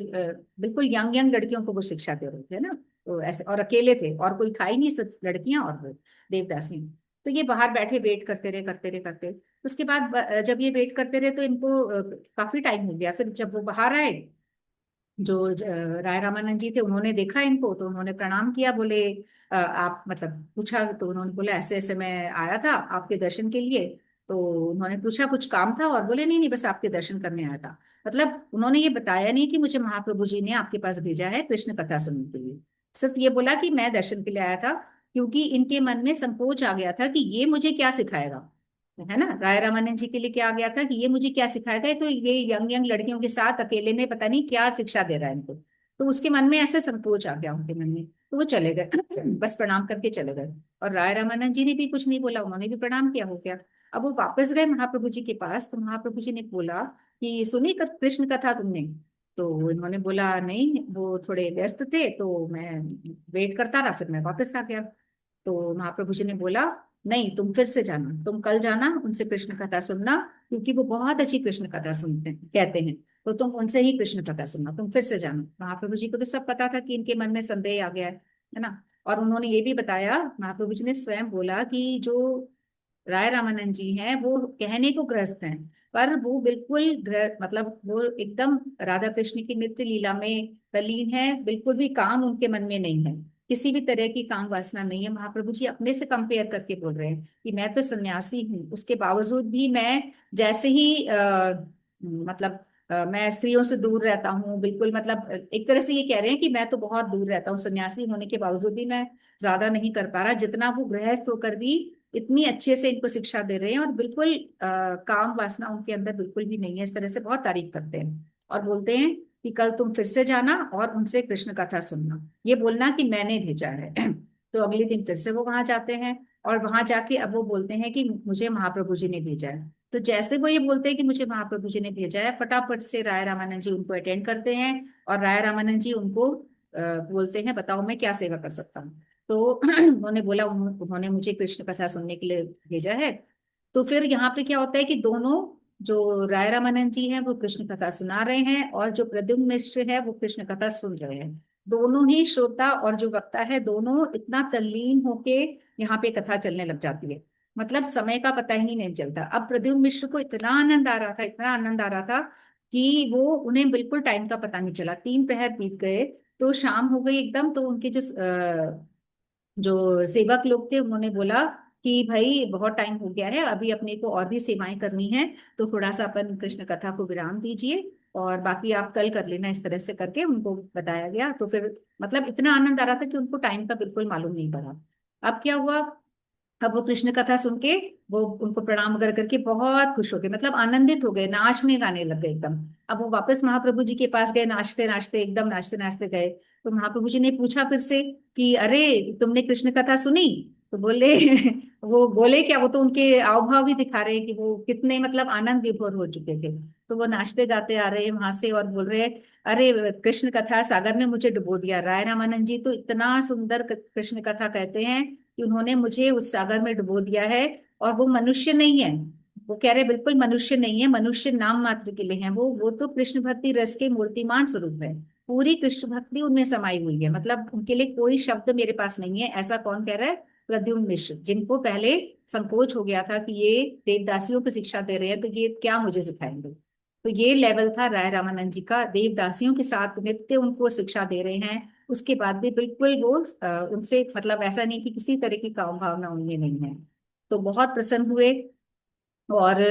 बिल्कुल यंग यंग लड़कियों को वो शिक्षा दे रहे थे ना। तो ऐसे, और अकेले थे और कोई था ही नहीं, सिर्फ लड़कियां और वो देवदासी। तो ये बाहर बैठे वेट करते रहे। उसके बाद जब ये वेट करते रहे तो इनको काफी टाइम हो गया। फिर जब वो बाहर आए, जो राय रामानंद जी थे, उन्होंने देखा इनको तो उन्होंने प्रणाम किया, बोले आप मतलब पूछा, तो उन्होंने बोला ऐसे ऐसे मैं आया था आपके दर्शन के लिए। तो उन्होंने पूछा कुछ काम था, और बोले नहीं नहीं बस आपके दर्शन करने आया था। मतलब उन्होंने ये बताया नहीं कि मुझे महाप्रभु जी ने आपके पास भेजा है कृष्ण कथा सुनने के लिए, सिर्फ ये बोला कि मैं दर्शन के लिए आया था। क्योंकि इनके मन में संकोच आ गया था कि ये मुझे क्या सिखाएगा, है ना। राय रामानंद जी के लिए क्या आ गया था कि ये मुझे क्या सिखाएगा, तो ये यंग यंग लड़कियों के साथ अकेले में पता नहीं क्या शिक्षा दे रहा है इनको। तो उसके मन में ऐसे संकोच आ गया उनके मन में, तो वो चले गए बस प्रणाम करके चले गए। और राय रामानंद जी ने भी कुछ नहीं बोला, उन्होंने भी प्रणाम किया, हो गया। अब वो वापस गए महाप्रभु जी के पास, तो महाप्रभु जी ने बोला कि सुनी कृष्ण कथा तुमने। तो इन्होंने बोला नहीं, वो थोड़े व्यस्त थे तो मैं वेट करता रहा, फिर मैं वापस आ गया। तो महाप्रभु जी ने बोला नहीं, तुम फिर से जाना, तुम कल जाना उनसे कृष्ण कथा सुनना, क्योंकि वो बहुत अच्छी कृष्ण कथा सुनते हैं कहते हैं। तो तुम उनसे ही कृष्ण कथा सुनना, तुम फिर से जाना। महाप्रभु जी को तो सब पता था कि इनके मन में संदेह आ गया है ना। और उन्होंने ये भी बताया, महाप्रभु जी ने स्वयं बोला कि जो राय रामानंद जी हैं वो कहने को गृहस्थ हैं, पर वो बिल्कुल मतलब वो एकदम राधा कृष्ण की नित्य लीला में तल्लीन है, बिल्कुल भी काम उनके मन में नहीं है, किसी भी तरह की काम वासना नहीं है। महाप्रभु जी अपने से कंपेयर करके बोल रहे हैं कि मैं तो सन्यासी हूँ, उसके बावजूद भी मैं जैसे ही मतलब मैं स्त्रियों से दूर रहता हूँ, बिल्कुल मतलब एक तरह से ये कह रहे हैं कि मैं तो बहुत दूर रहता हूँ, सन्यासी होने के बावजूद भी मैं ज्यादा नहीं कर पा रहा जितना वो गृहस्थ होकर भी इतनी अच्छे से इनको शिक्षा दे रहे हैं, और बिल्कुल काम वासना उनके अंदर बिल्कुल भी नहीं है। इस तरह से बहुत तारीफ करते हैं और बोलते हैं कि कल तुम फिर से जाना और उनसे कृष्ण कथा सुनना, ये बोलना कि मैंने भेजा है तो अगले दिन फिर से वो वहां जाते हैं, और वहां जाके अब वो बोलते हैं कि मुझे महाप्रभु जी ने भेजा है। तो जैसे वो ये बोलते हैं कि मुझे महाप्रभु जी ने भेजा है, फटाफट से राय रामानंद जी उनको अटेंड करते हैं, और राय रामानंद जी उनको बोलते हैं बताओ मैं क्या सेवा कर सकता हूँ। तो उन्होंने बोला उन्होंने मुझे कृष्ण कथा सुनने के लिए भेजा है। तो फिर यहाँ पे क्या होता है कि दोनों, जो राय रामानंद जी हैं वो कृष्ण कथा सुना रहे हैं, और जो प्रद्युम्न मिश्र है वो कृष्ण कथा सुन रहे हैं। दोनों ही श्रोता और जो वक्ता है दोनों इतना तल्लीन होके यहाँ पे कथा चलने लग जाती है, मतलब समय का पता ही नहीं चलता। अब प्रद्युम्न मिश्र को इतना आनंद आ रहा था, इतना आनंद आ रहा था कि वो उन्हें बिल्कुल टाइम का पता नहीं चला, 3 प्रहर बीत गए, तो शाम हो गई एकदम। तो उनके जो सेवक लोग थे उन्होंने बोला कि भाई बहुत टाइम हो गया है, अभी अपने को और भी सेवाएं करनी है, तो थोड़ा सा अपन कृष्ण कथा को विराम दीजिए, और बाकी आप कल कर लेना। इस तरह से करके उनको बताया गया। तो फिर मतलब इतना आनंद आ रहा था कि उनको टाइम का बिल्कुल मालूम नहीं पड़ा। अब क्या हुआ, अब वो कृष्ण कथा सुन के वो उनको प्रणाम वगैरह करके बहुत खुश हो गए, मतलब आनंदित हो गए, नाचने गाने लग गए एकदम। अब वो वापस महाप्रभु जी के पास गए, नाचते नाचते एकदम नाचते नाचते गए। तो महाप्रभु जी ने पूछा फिर से कि अरे तुमने कृष्ण कथा सुनी। तो बोले वो बोले क्या, वो तो उनके हाव भाव भी दिखा रहे हैं कि वो कितने मतलब आनंद विभोर हो चुके थे। तो वो नाचते गाते आ रहे हैं वहां से और बोल रहे हैं अरे कृष्ण कथा सागर ने मुझे डुबो दिया। राय रामानंद जी तो इतना सुंदर कृष्ण कथा कहते हैं कि उन्होंने मुझे उस सागर में डुबो दिया है, और वो मनुष्य नहीं है। वो कह रहे बिल्कुल मनुष्य नहीं है, मनुष्य नाम मात्र के लिए हैं, वो तो कृष्ण भक्ति रस के मूर्तिमान स्वरूप है, पूरी कृष्ण भक्ति उनमें समाई हुई है, मतलब उनके लिए कोई शब्द मेरे पास नहीं है। ऐसा कौन कह रहा है, प्रद्युम्न मिश्र, जिनको पहले संकोच हो गया था कि ये देवदासियों को शिक्षा दे रहे हैं तो ये क्या मुझे सिखाएंगे। तो ये लेवल था राय रामानंद जी का, देवदासियों के साथ नित्य उनको शिक्षा दे रहे हैं, उसके बाद भी बिल्कुल वो उनसे मतलब ऐसा नहीं कि किसी तरह की काम भावना उनमें नहीं है। तो बहुत प्रसन्न हुए। और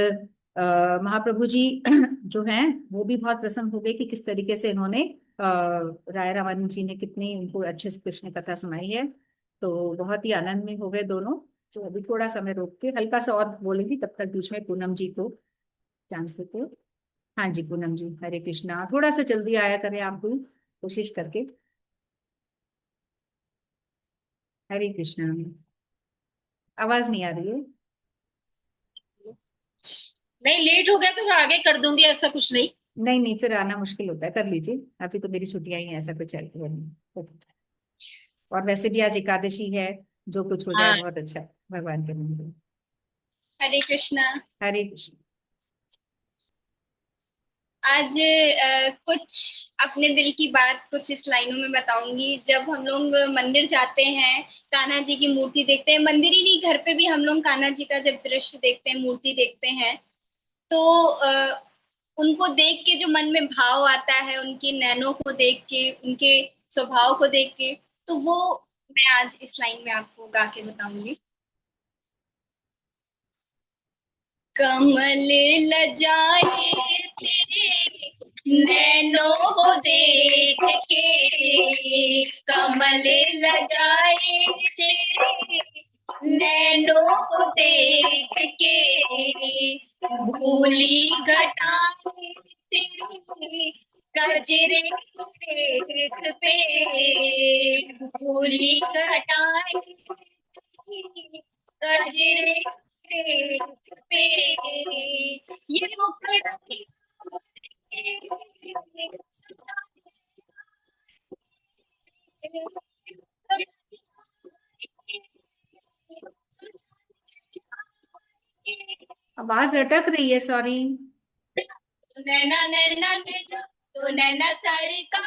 महाप्रभु जी जो हैं वो भी बहुत प्रसन्न हो गए कि किस तरीके से इन्होंने राय रामानंद जी ने कितनी उनको अच्छे से कृष्ण कथा सुनाई है। तो बहुत ही आनंद में हो गए दोनों। तो अभी थोड़ा समय रोक के हल्का सा और बोलेंगी, तब तक बीच में पूनम जी को चांस देते हो। हाँ जी पूनम जी, हरे कृष्णा, थोड़ा सा जल्दी आया करें आप भी कोशिश करके। हरे कृष्णा। आवाज नहीं आ रही है।
नहीं, लेट हो गया तो मैं आगे कर दूंगी, ऐसा कुछ नहीं।
नहीं नहीं, फिर आना मुश्किल होता है, कर लीजिए, अभी तो मेरी छुट्टियां ही हैं, ऐसा कुछ है तो नहीं। और वैसे भी आज एकादशी है, जो कुछ हो जाए
हाँ,
बहुत अच्छा है, भगवान के मंदिर।
हरे कृष्णा।
हरे कृष्ण।
आज कुछ अपने दिल की बात कुछ इस लाइनों में बताऊंगी। जब हम लोग मंदिर जाते हैं, कान्हा जी की मूर्ति देखते हैं, मंदिर ही नहीं घर पे भी हम लोग कान्हा जी का जब दृश्य देखते हैं, मूर्ति देखते हैं, तो उनको देख के जो मन में भाव आता है, उनके नैनों को देख के, उनके स्वभाव को देख के, तो वो मैं आज इस लाइन में आपको गा के बताऊंगी। कमल लजाए तेरे नैनों को देख के, कमल लजाए तेरे नैनों को देख के, भूली घटाए तेरी कजरे देख पे, भूली घटाए कजरे पे, ये मुखड़ा
आवाज अटक रही है, सॉरी।
नैना नैना नैना तो नैना सारे का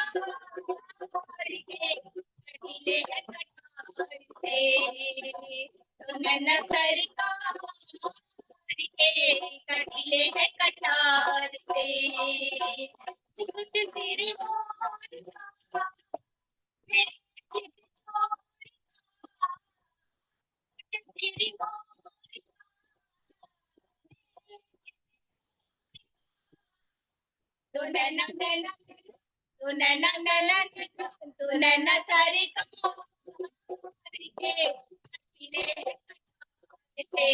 कटीले है कटार से, तो नैना सारे का कटीले है कटार से, टूट सिर मोर का, मेरे चित सिर मोर, तो नैना नैना तो नैना नैना तो नैना सारे से,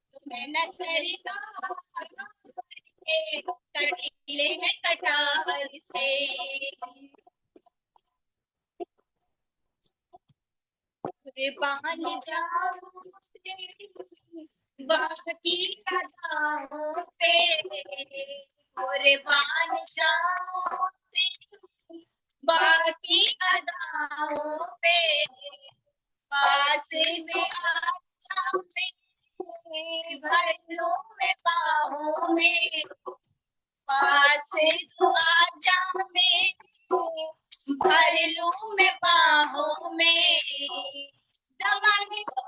तो नैना सारे कटीले हैं कटार से, कुर्बान जाऊं तेरी बाकी अदाओं पे, कुर्बान जाऊं तेरी बाकी अदाओं पे, पास में आ जा मेरे, भर लूं मैं बाहों में, पास तू आ जा मेरे, भर लूं मैं बाहों में, जमाने को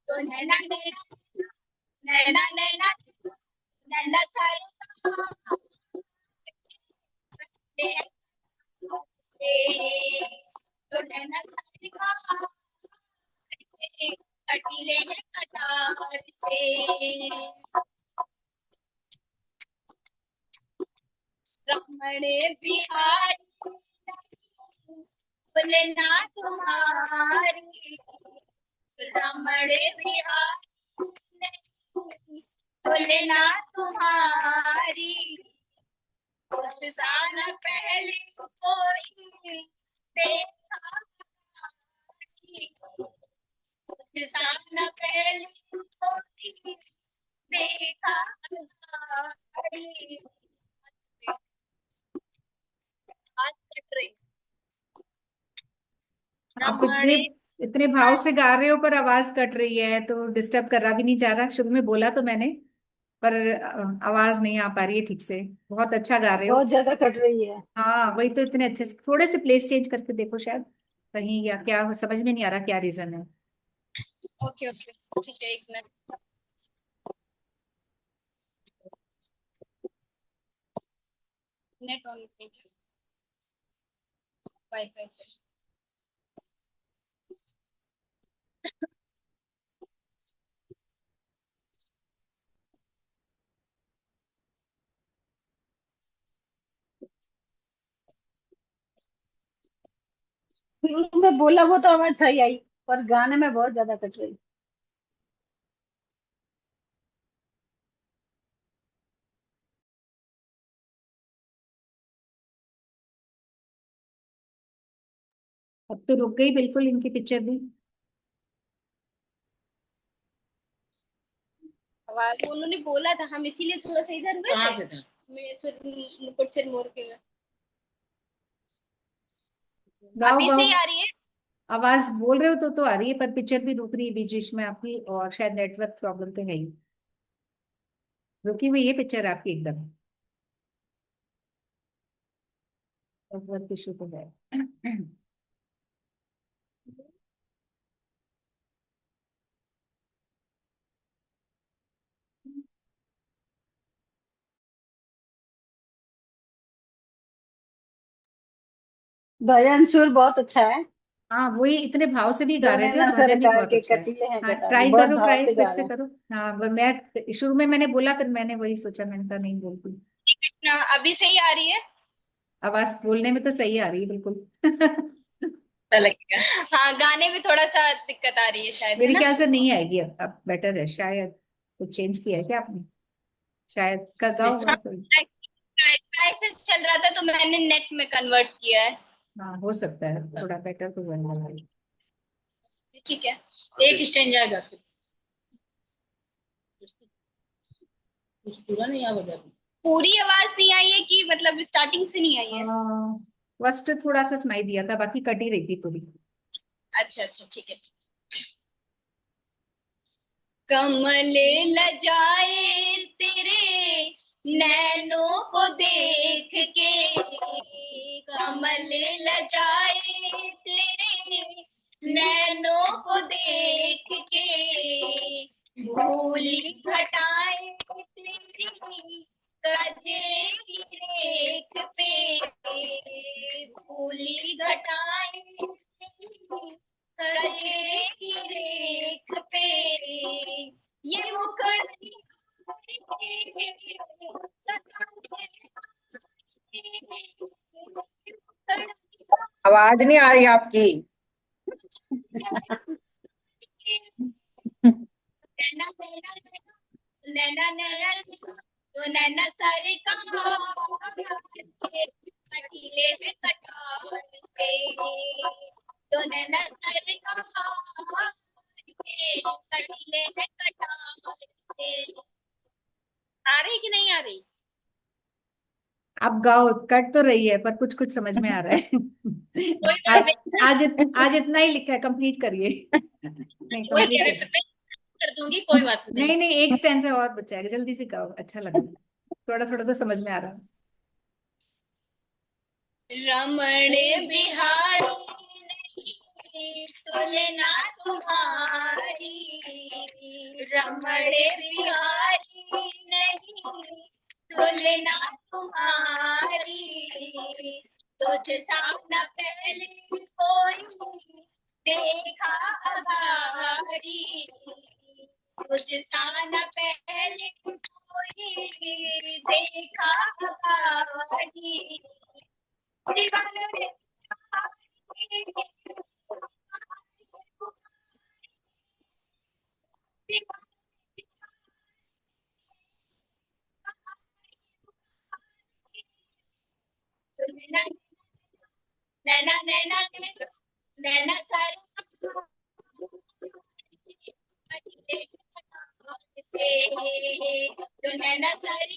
तो नैना नैना नैना नैना नैना सारे तो नैना सारे कटीले हैं कटार से, रमण बिहारी बोलना तुम्हारी, रमण बिहारी बोलना तुम्हारी, कुछ साल पहले कोई देखा, कुछ साल पहले कोई देखा,
आप इतने इतने भाव से गा रहे हो पर आवाज कट रही है, तो डिस्टर्ब करा भी नहीं जा रहा। शुरू में बोला तो मैंने, पर आवाज नहीं आ पा रही है ठीक से। बहुत अच्छा गा रहे हो।
बहुत ज्यादा कट रही है।
हाँ वही तो, इतने अच्छे से थोड़े से प्लेस चेंज करके देखो शायद कहीं, या क्या समझ में नहीं आ रहा क्या रीजन है।
ओके ओके, ठीक है, 1 मिनट। नेट ऑन वाईफाई से।
शुरू में बोला वो तो आवाज सही आई, पर गाने में बहुत ज्यादा कट रही।
अब तो रुक गई बिल्कुल इनकी पिक्चर भी।
आवाज वो उन्होंने बोला था, हम इसीलिए थोड़ा सा इधर हुए
कहाँ
थे।
पे था?
मुकुट सिरमौर के घर।
गाओ
अभी
गाओ।
सही आ रही है?
आवाज बोल रहे हो तो आ रही है, पर पिक्चर भी रुक रही है बीच बीच में आपकी, और शायद नेटवर्क प्रॉब्लम तो है ही। रुकी हुई है पिक्चर आपकी एकदम। नेटवर्क इशू तो है।
भजन सुर बहुत अच्छा है।
हाँ वही, इतने भाव से भी गा
दो
रहे थे और
नैना
भजन भी
सरकार
बहुत
के
अच्छा है।
कटीले हैं
हाँ
कटारी,
ट्राई
बहुत
करो,
भाव
ट्राई
से
फिर
गा
से
रहे हैं।
करो। हाँ मैं शुरू में मैंने बोला, फिर मैंने वही सोचा, मैंने कहा नहीं बोलती।
अभी सही आ रही है?
आवाज बोलने में तो सही आ रही है बिल्कुल।
पता लगेगा।
हाँ, गाने में थोड़ा सा दिक्कत आ रही है शायद, है
मेरे
ना?
ख्याल से नहीं आएगी, अब बेटर है शायद। कुछ चेंज किया है क्या आपने? शायद का गाओ
देखा?
गाओ कोई।
ऐसे चल रहा था तो मैंने नेट में कन्वर्ट किया है।
हाँ हो सकता है थोड़ा बेटर तो बन रहा है।
ठीक है।
एक स्टेंजा गाते कुछ पूरा नहीं आवाज आती।
पूरी आवाज नहीं आई है कि मतलब स्टार्टिंग से नहीं आई है?
फर्स्ट थोड़ा सा सुनाई दिया था, बाकी कटी रही थी पूरी।
अच्छा अच्छा, ठीक है। कमल लजाए तेरे नैनों को देख के, कमल लजाए तेरे नैनों को देख के, भूली घटाए तेरी कजरे की रेख पे, भूली घटाए तेरी कजरे की रेख पे, ये मुखड़ी
आवाज नहीं आ रही आपकी।
नैना नैना नैना नैना तो नैना सारे कहाँ कटीले में कटार से, तो नैना सारे कहाँ कटीले में कटार से।
आ रही कि नहीं आ रही?
अब गाओ, कट तो रही है पर कुछ कुछ समझ में आ रहा है।
कोई
आज
बात नहीं।
आज इतना ही लिखा है, कंप्लीट करिए। नहीं
कोई
कंप्लीट कर।
कर दूंगी, कोई बात नहीं।
नहीं नहीं, एक सेंस है और बचा है, जल्दी से गाओ, अच्छा लगा। थोड़ा थोड़ा तो समझ में आ रहा है।
रमण बिहारी नहीं तुलना तुम्हारी, रमण बिहारी नहीं तुलना तुम्हारी, तुझ सा न पहले कोई देखा अगाड़ी, तुझ सा न पहले कोई देखा अगाड़ी, दीवाने रे नैना नैना नैना सारे से, तो नैना सारी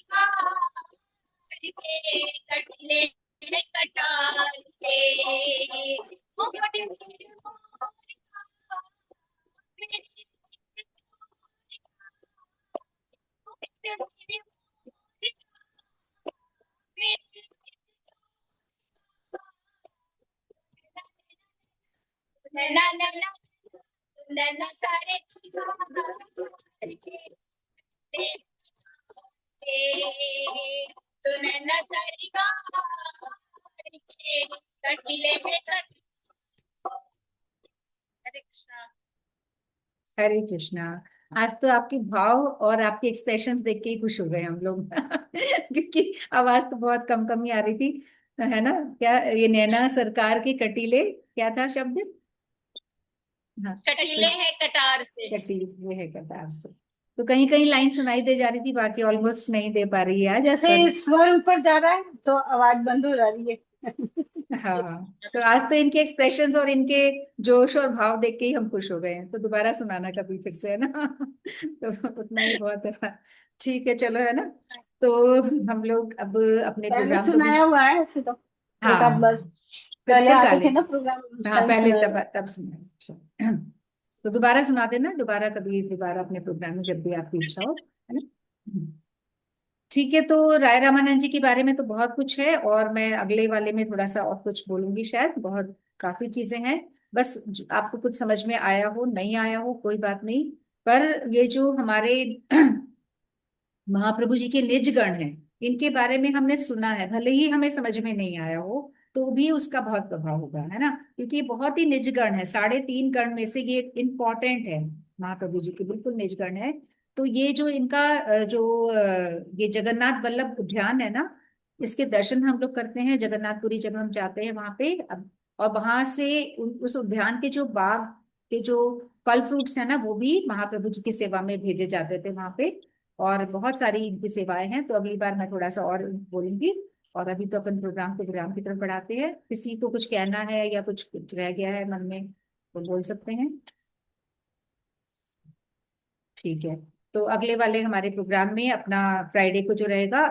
कटले कटार से, नैना सारे तो नैना सारे कटीले में हरे कृष्णा।
हरे कृष्णा। आज तो आपके भाव और आपके एक्सप्रेशंस देख के ही खुश हो गए हम लोग क्योंकि आवाज तो बहुत कम कम ही आ रही थी, है ना? क्या ये नैना सरकार के कटीले, क्या था शब्द? हाँ,
कटीले हैं कटार से।
कटीले है कटार से। तो कहीं कहीं लाइन सुनाई दे जा रही थी, बाकी ऑलमोस्ट नहीं दे पा रही है आज
जैसे
पर।
स्वर ऊपर जा रहा है तो आवाज बंद हो जा रही है।
हाँ, तो आज तो इनके एक्सप्रेशंस और इनके जोश और भाव देख के ही हम खुश हो गए हैं, तो दोबारा सुनाना कभी फिर से, है ना? तो उतना ही बहुत है। ठीक है, चलो, है ना? तो हम लोग अब अपने
पहले
प्रोग्राम को भी।
सुनाया हुआ है ऐसे तो, एक आध
हाँ,
बार पहले
फिर गा
आते थे ना
लेंगे।
प्रोग्राम, उस
हाँ,
टाइम
पहले
सुनाया
तब
हुआ।
तब सुना। तो दोबारा सुना देना, दोबारा कभी दोबारा अपने प्रोग्राम में जब भी आपकी इच्छा हो, है ना? ठीक है, तो राय रामानंद जी के बारे में तो बहुत कुछ है, और मैं अगले वाले में थोड़ा सा और कुछ बोलूंगी, शायद बहुत काफी चीजें हैं। बस आपको कुछ समझ में आया हो, नहीं आया हो, कोई बात नहीं। पर ये जो हमारे महाप्रभु जी के निज गण हैं, इनके बारे में हमने सुना है, भले ही हमें समझ में नहीं आया हो, तो भी उसका बहुत प्रभाव होगा, है ना? क्योंकि ये बहुत ही निज गण है, 3.5 गण में से ये इंपॉर्टेंट है, महाप्रभु जी के बिल्कुल निज गण है। तो ये जो इनका ये जगन्नाथ वल्लभ उद्यान है ना, इसके दर्शन हम लोग करते हैं जगन्नाथपुरी जब हम जाते हैं वहां पे। अब और वहां से उस उद्यान के जो बाग के जो फल फ्रूट्स है ना, वो भी महाप्रभु जी की सेवा में भेजे जाते थे वहां पे। और बहुत सारी इनकी सेवाएं हैं, तो अगली बार मैं थोड़ा सा और बोलूंगी। और अभी तो अपन प्रोग्राम की तरफ बढ़ाते हैं। किसी को कुछ कहना है या कुछ रह गया है मन में तो बोल सकते हैं। ठीक है, तो अगले वाले हमारे प्रोग्राम में अपना फ्राइडे को जो रहेगा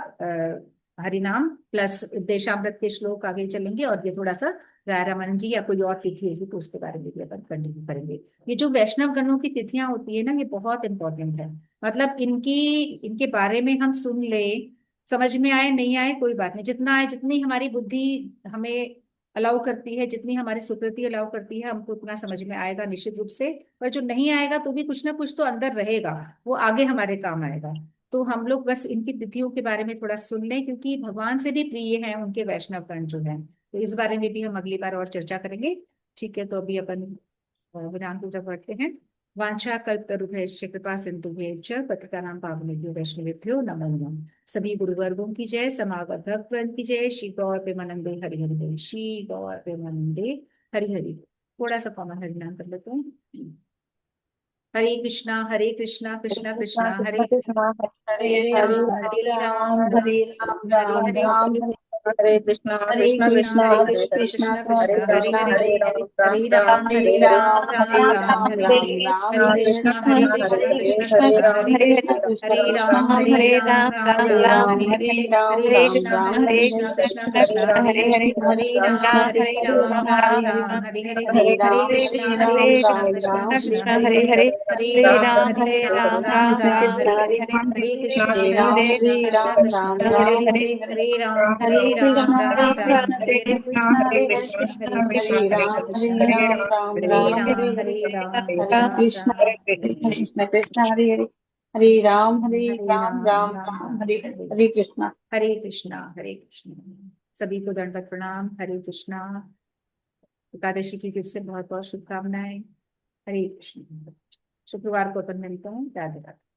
हरिनाम प्लस उपदेशामृत के श्लोक आगे चलेंगे, और ये थोड़ा सा राय रामानंद जी या कोई और तिथि होगी तो उसके बारे में भी अपन कंटिन्यू करेंगे। ये जो वैष्णव गणों की तिथियां होती है ना, ये बहुत इंपॉर्टेंट है। मतलब इनके बारे में हम सुन ले, समझ में आए नहीं आए कोई बात नहीं, जितना आए, जितनी हमारी बुद्धि हमें अलाउ करती है, जितनी हमारी सुकृति अलाउ करती है, हमको उतना समझ में आएगा निश्चित रूप से। पर जो नहीं आएगा तो भी कुछ ना कुछ तो अंदर रहेगा, वो आगे हमारे काम आएगा। तो हम लोग बस इनकी तिथियों के बारे में थोड़ा सुन लें, क्योंकि भगवान से भी प्रिय हैं उनके वैष्णव गण जो हैं। तो इस बारे में भी हम अगली बार और चर्चा करेंगे। ठीक है, तो अभी अपन विराम की तरफ बढ़ते हैं। वांछा कल्पतरुभ्यश्च कृपा सिंधुभ्यश्च पतितानां पावनेभ्यो वैष्णवेभ्यो नमो नमः। सभी गुरुवर्गों की जय, समागत भक्तवृंद की जय। श्री गौर प्रेमानंदे हरि हरि बोल। श्री गौर प्रेमानंदे हरि हरि। थोड़ा सा कॉमन हरिनाम कर लेते हैं। हरे कृष्णा कृष्णा कृष्णा हरे
हरे
राम
राम
हरे
हरे
राम
राम हरे राम
हरे
राम
हरे
राम हरे
हरे कृष्णा
हरे
कृष्णा
कृष्णा
कृष्णा हरे
हरे
हरे
कृष्णा
हरे
कृष्णा
राम
हरे
हरे
हरे
राम
हरे
हरे
राम
राम
राम
हरे
राम
राम
हरे
राम राम
हरे
हरे
कृष्णा
हरे
कृष्णा
हरे
कृष्णा
राम
हरे
कृष्णा कृष्णा
हरे
कृष्णा
राम
हरे
राम
हरे
राम
राम
हरे
हरे राम
हरे
राम
कृष्णा
राम हरे
कृष्णा
हरे
हरे
कृष्णा
राम
हरे हरे
हरे
राम राम राम हरे
हरे
हरे
राम
कृष्णा
हरे राम
कृष्णा
राम
कृष्णा
राम
कृष्णा
हरे
हरे
हरे
हरे
हरे
राम
राम
राम
हरे
राम
कृष्णा
हरे
हरे
हरे कृष्णा
हरे राम हरे
कृष्णा
राम
कृष्णा
राम
हरे
राम
हरे
हरे हरे
हरे
हरे
राम
कृष्णा
राम
हरे
राम
कृष्णा
हरे
कृष्णा
हरे
हरे
कृष्णा
हरे हरे
कृष्णा
राम
कृष्णा
हरे
हरे
राम राम
हरे
राम हरे
राम
हरे
राम
हरे कृष्णा
राम
हरे कृष्ण कृष्ण हरे हरे हरे
हरे
राम
राम
राम
राम
राम
राम
हरे हरे
हरे
हरे कृष्णा।
हरे कृष्णा हरे कृष्णा। सभी को दंडवत प्रणाम। हरे कृष्णा। एकादशी की फिर से बहुत बहुत शुभकामनाएं। हरे कृष्ण। शुक्रवार को अपन मिलते हैं। राधे राधे।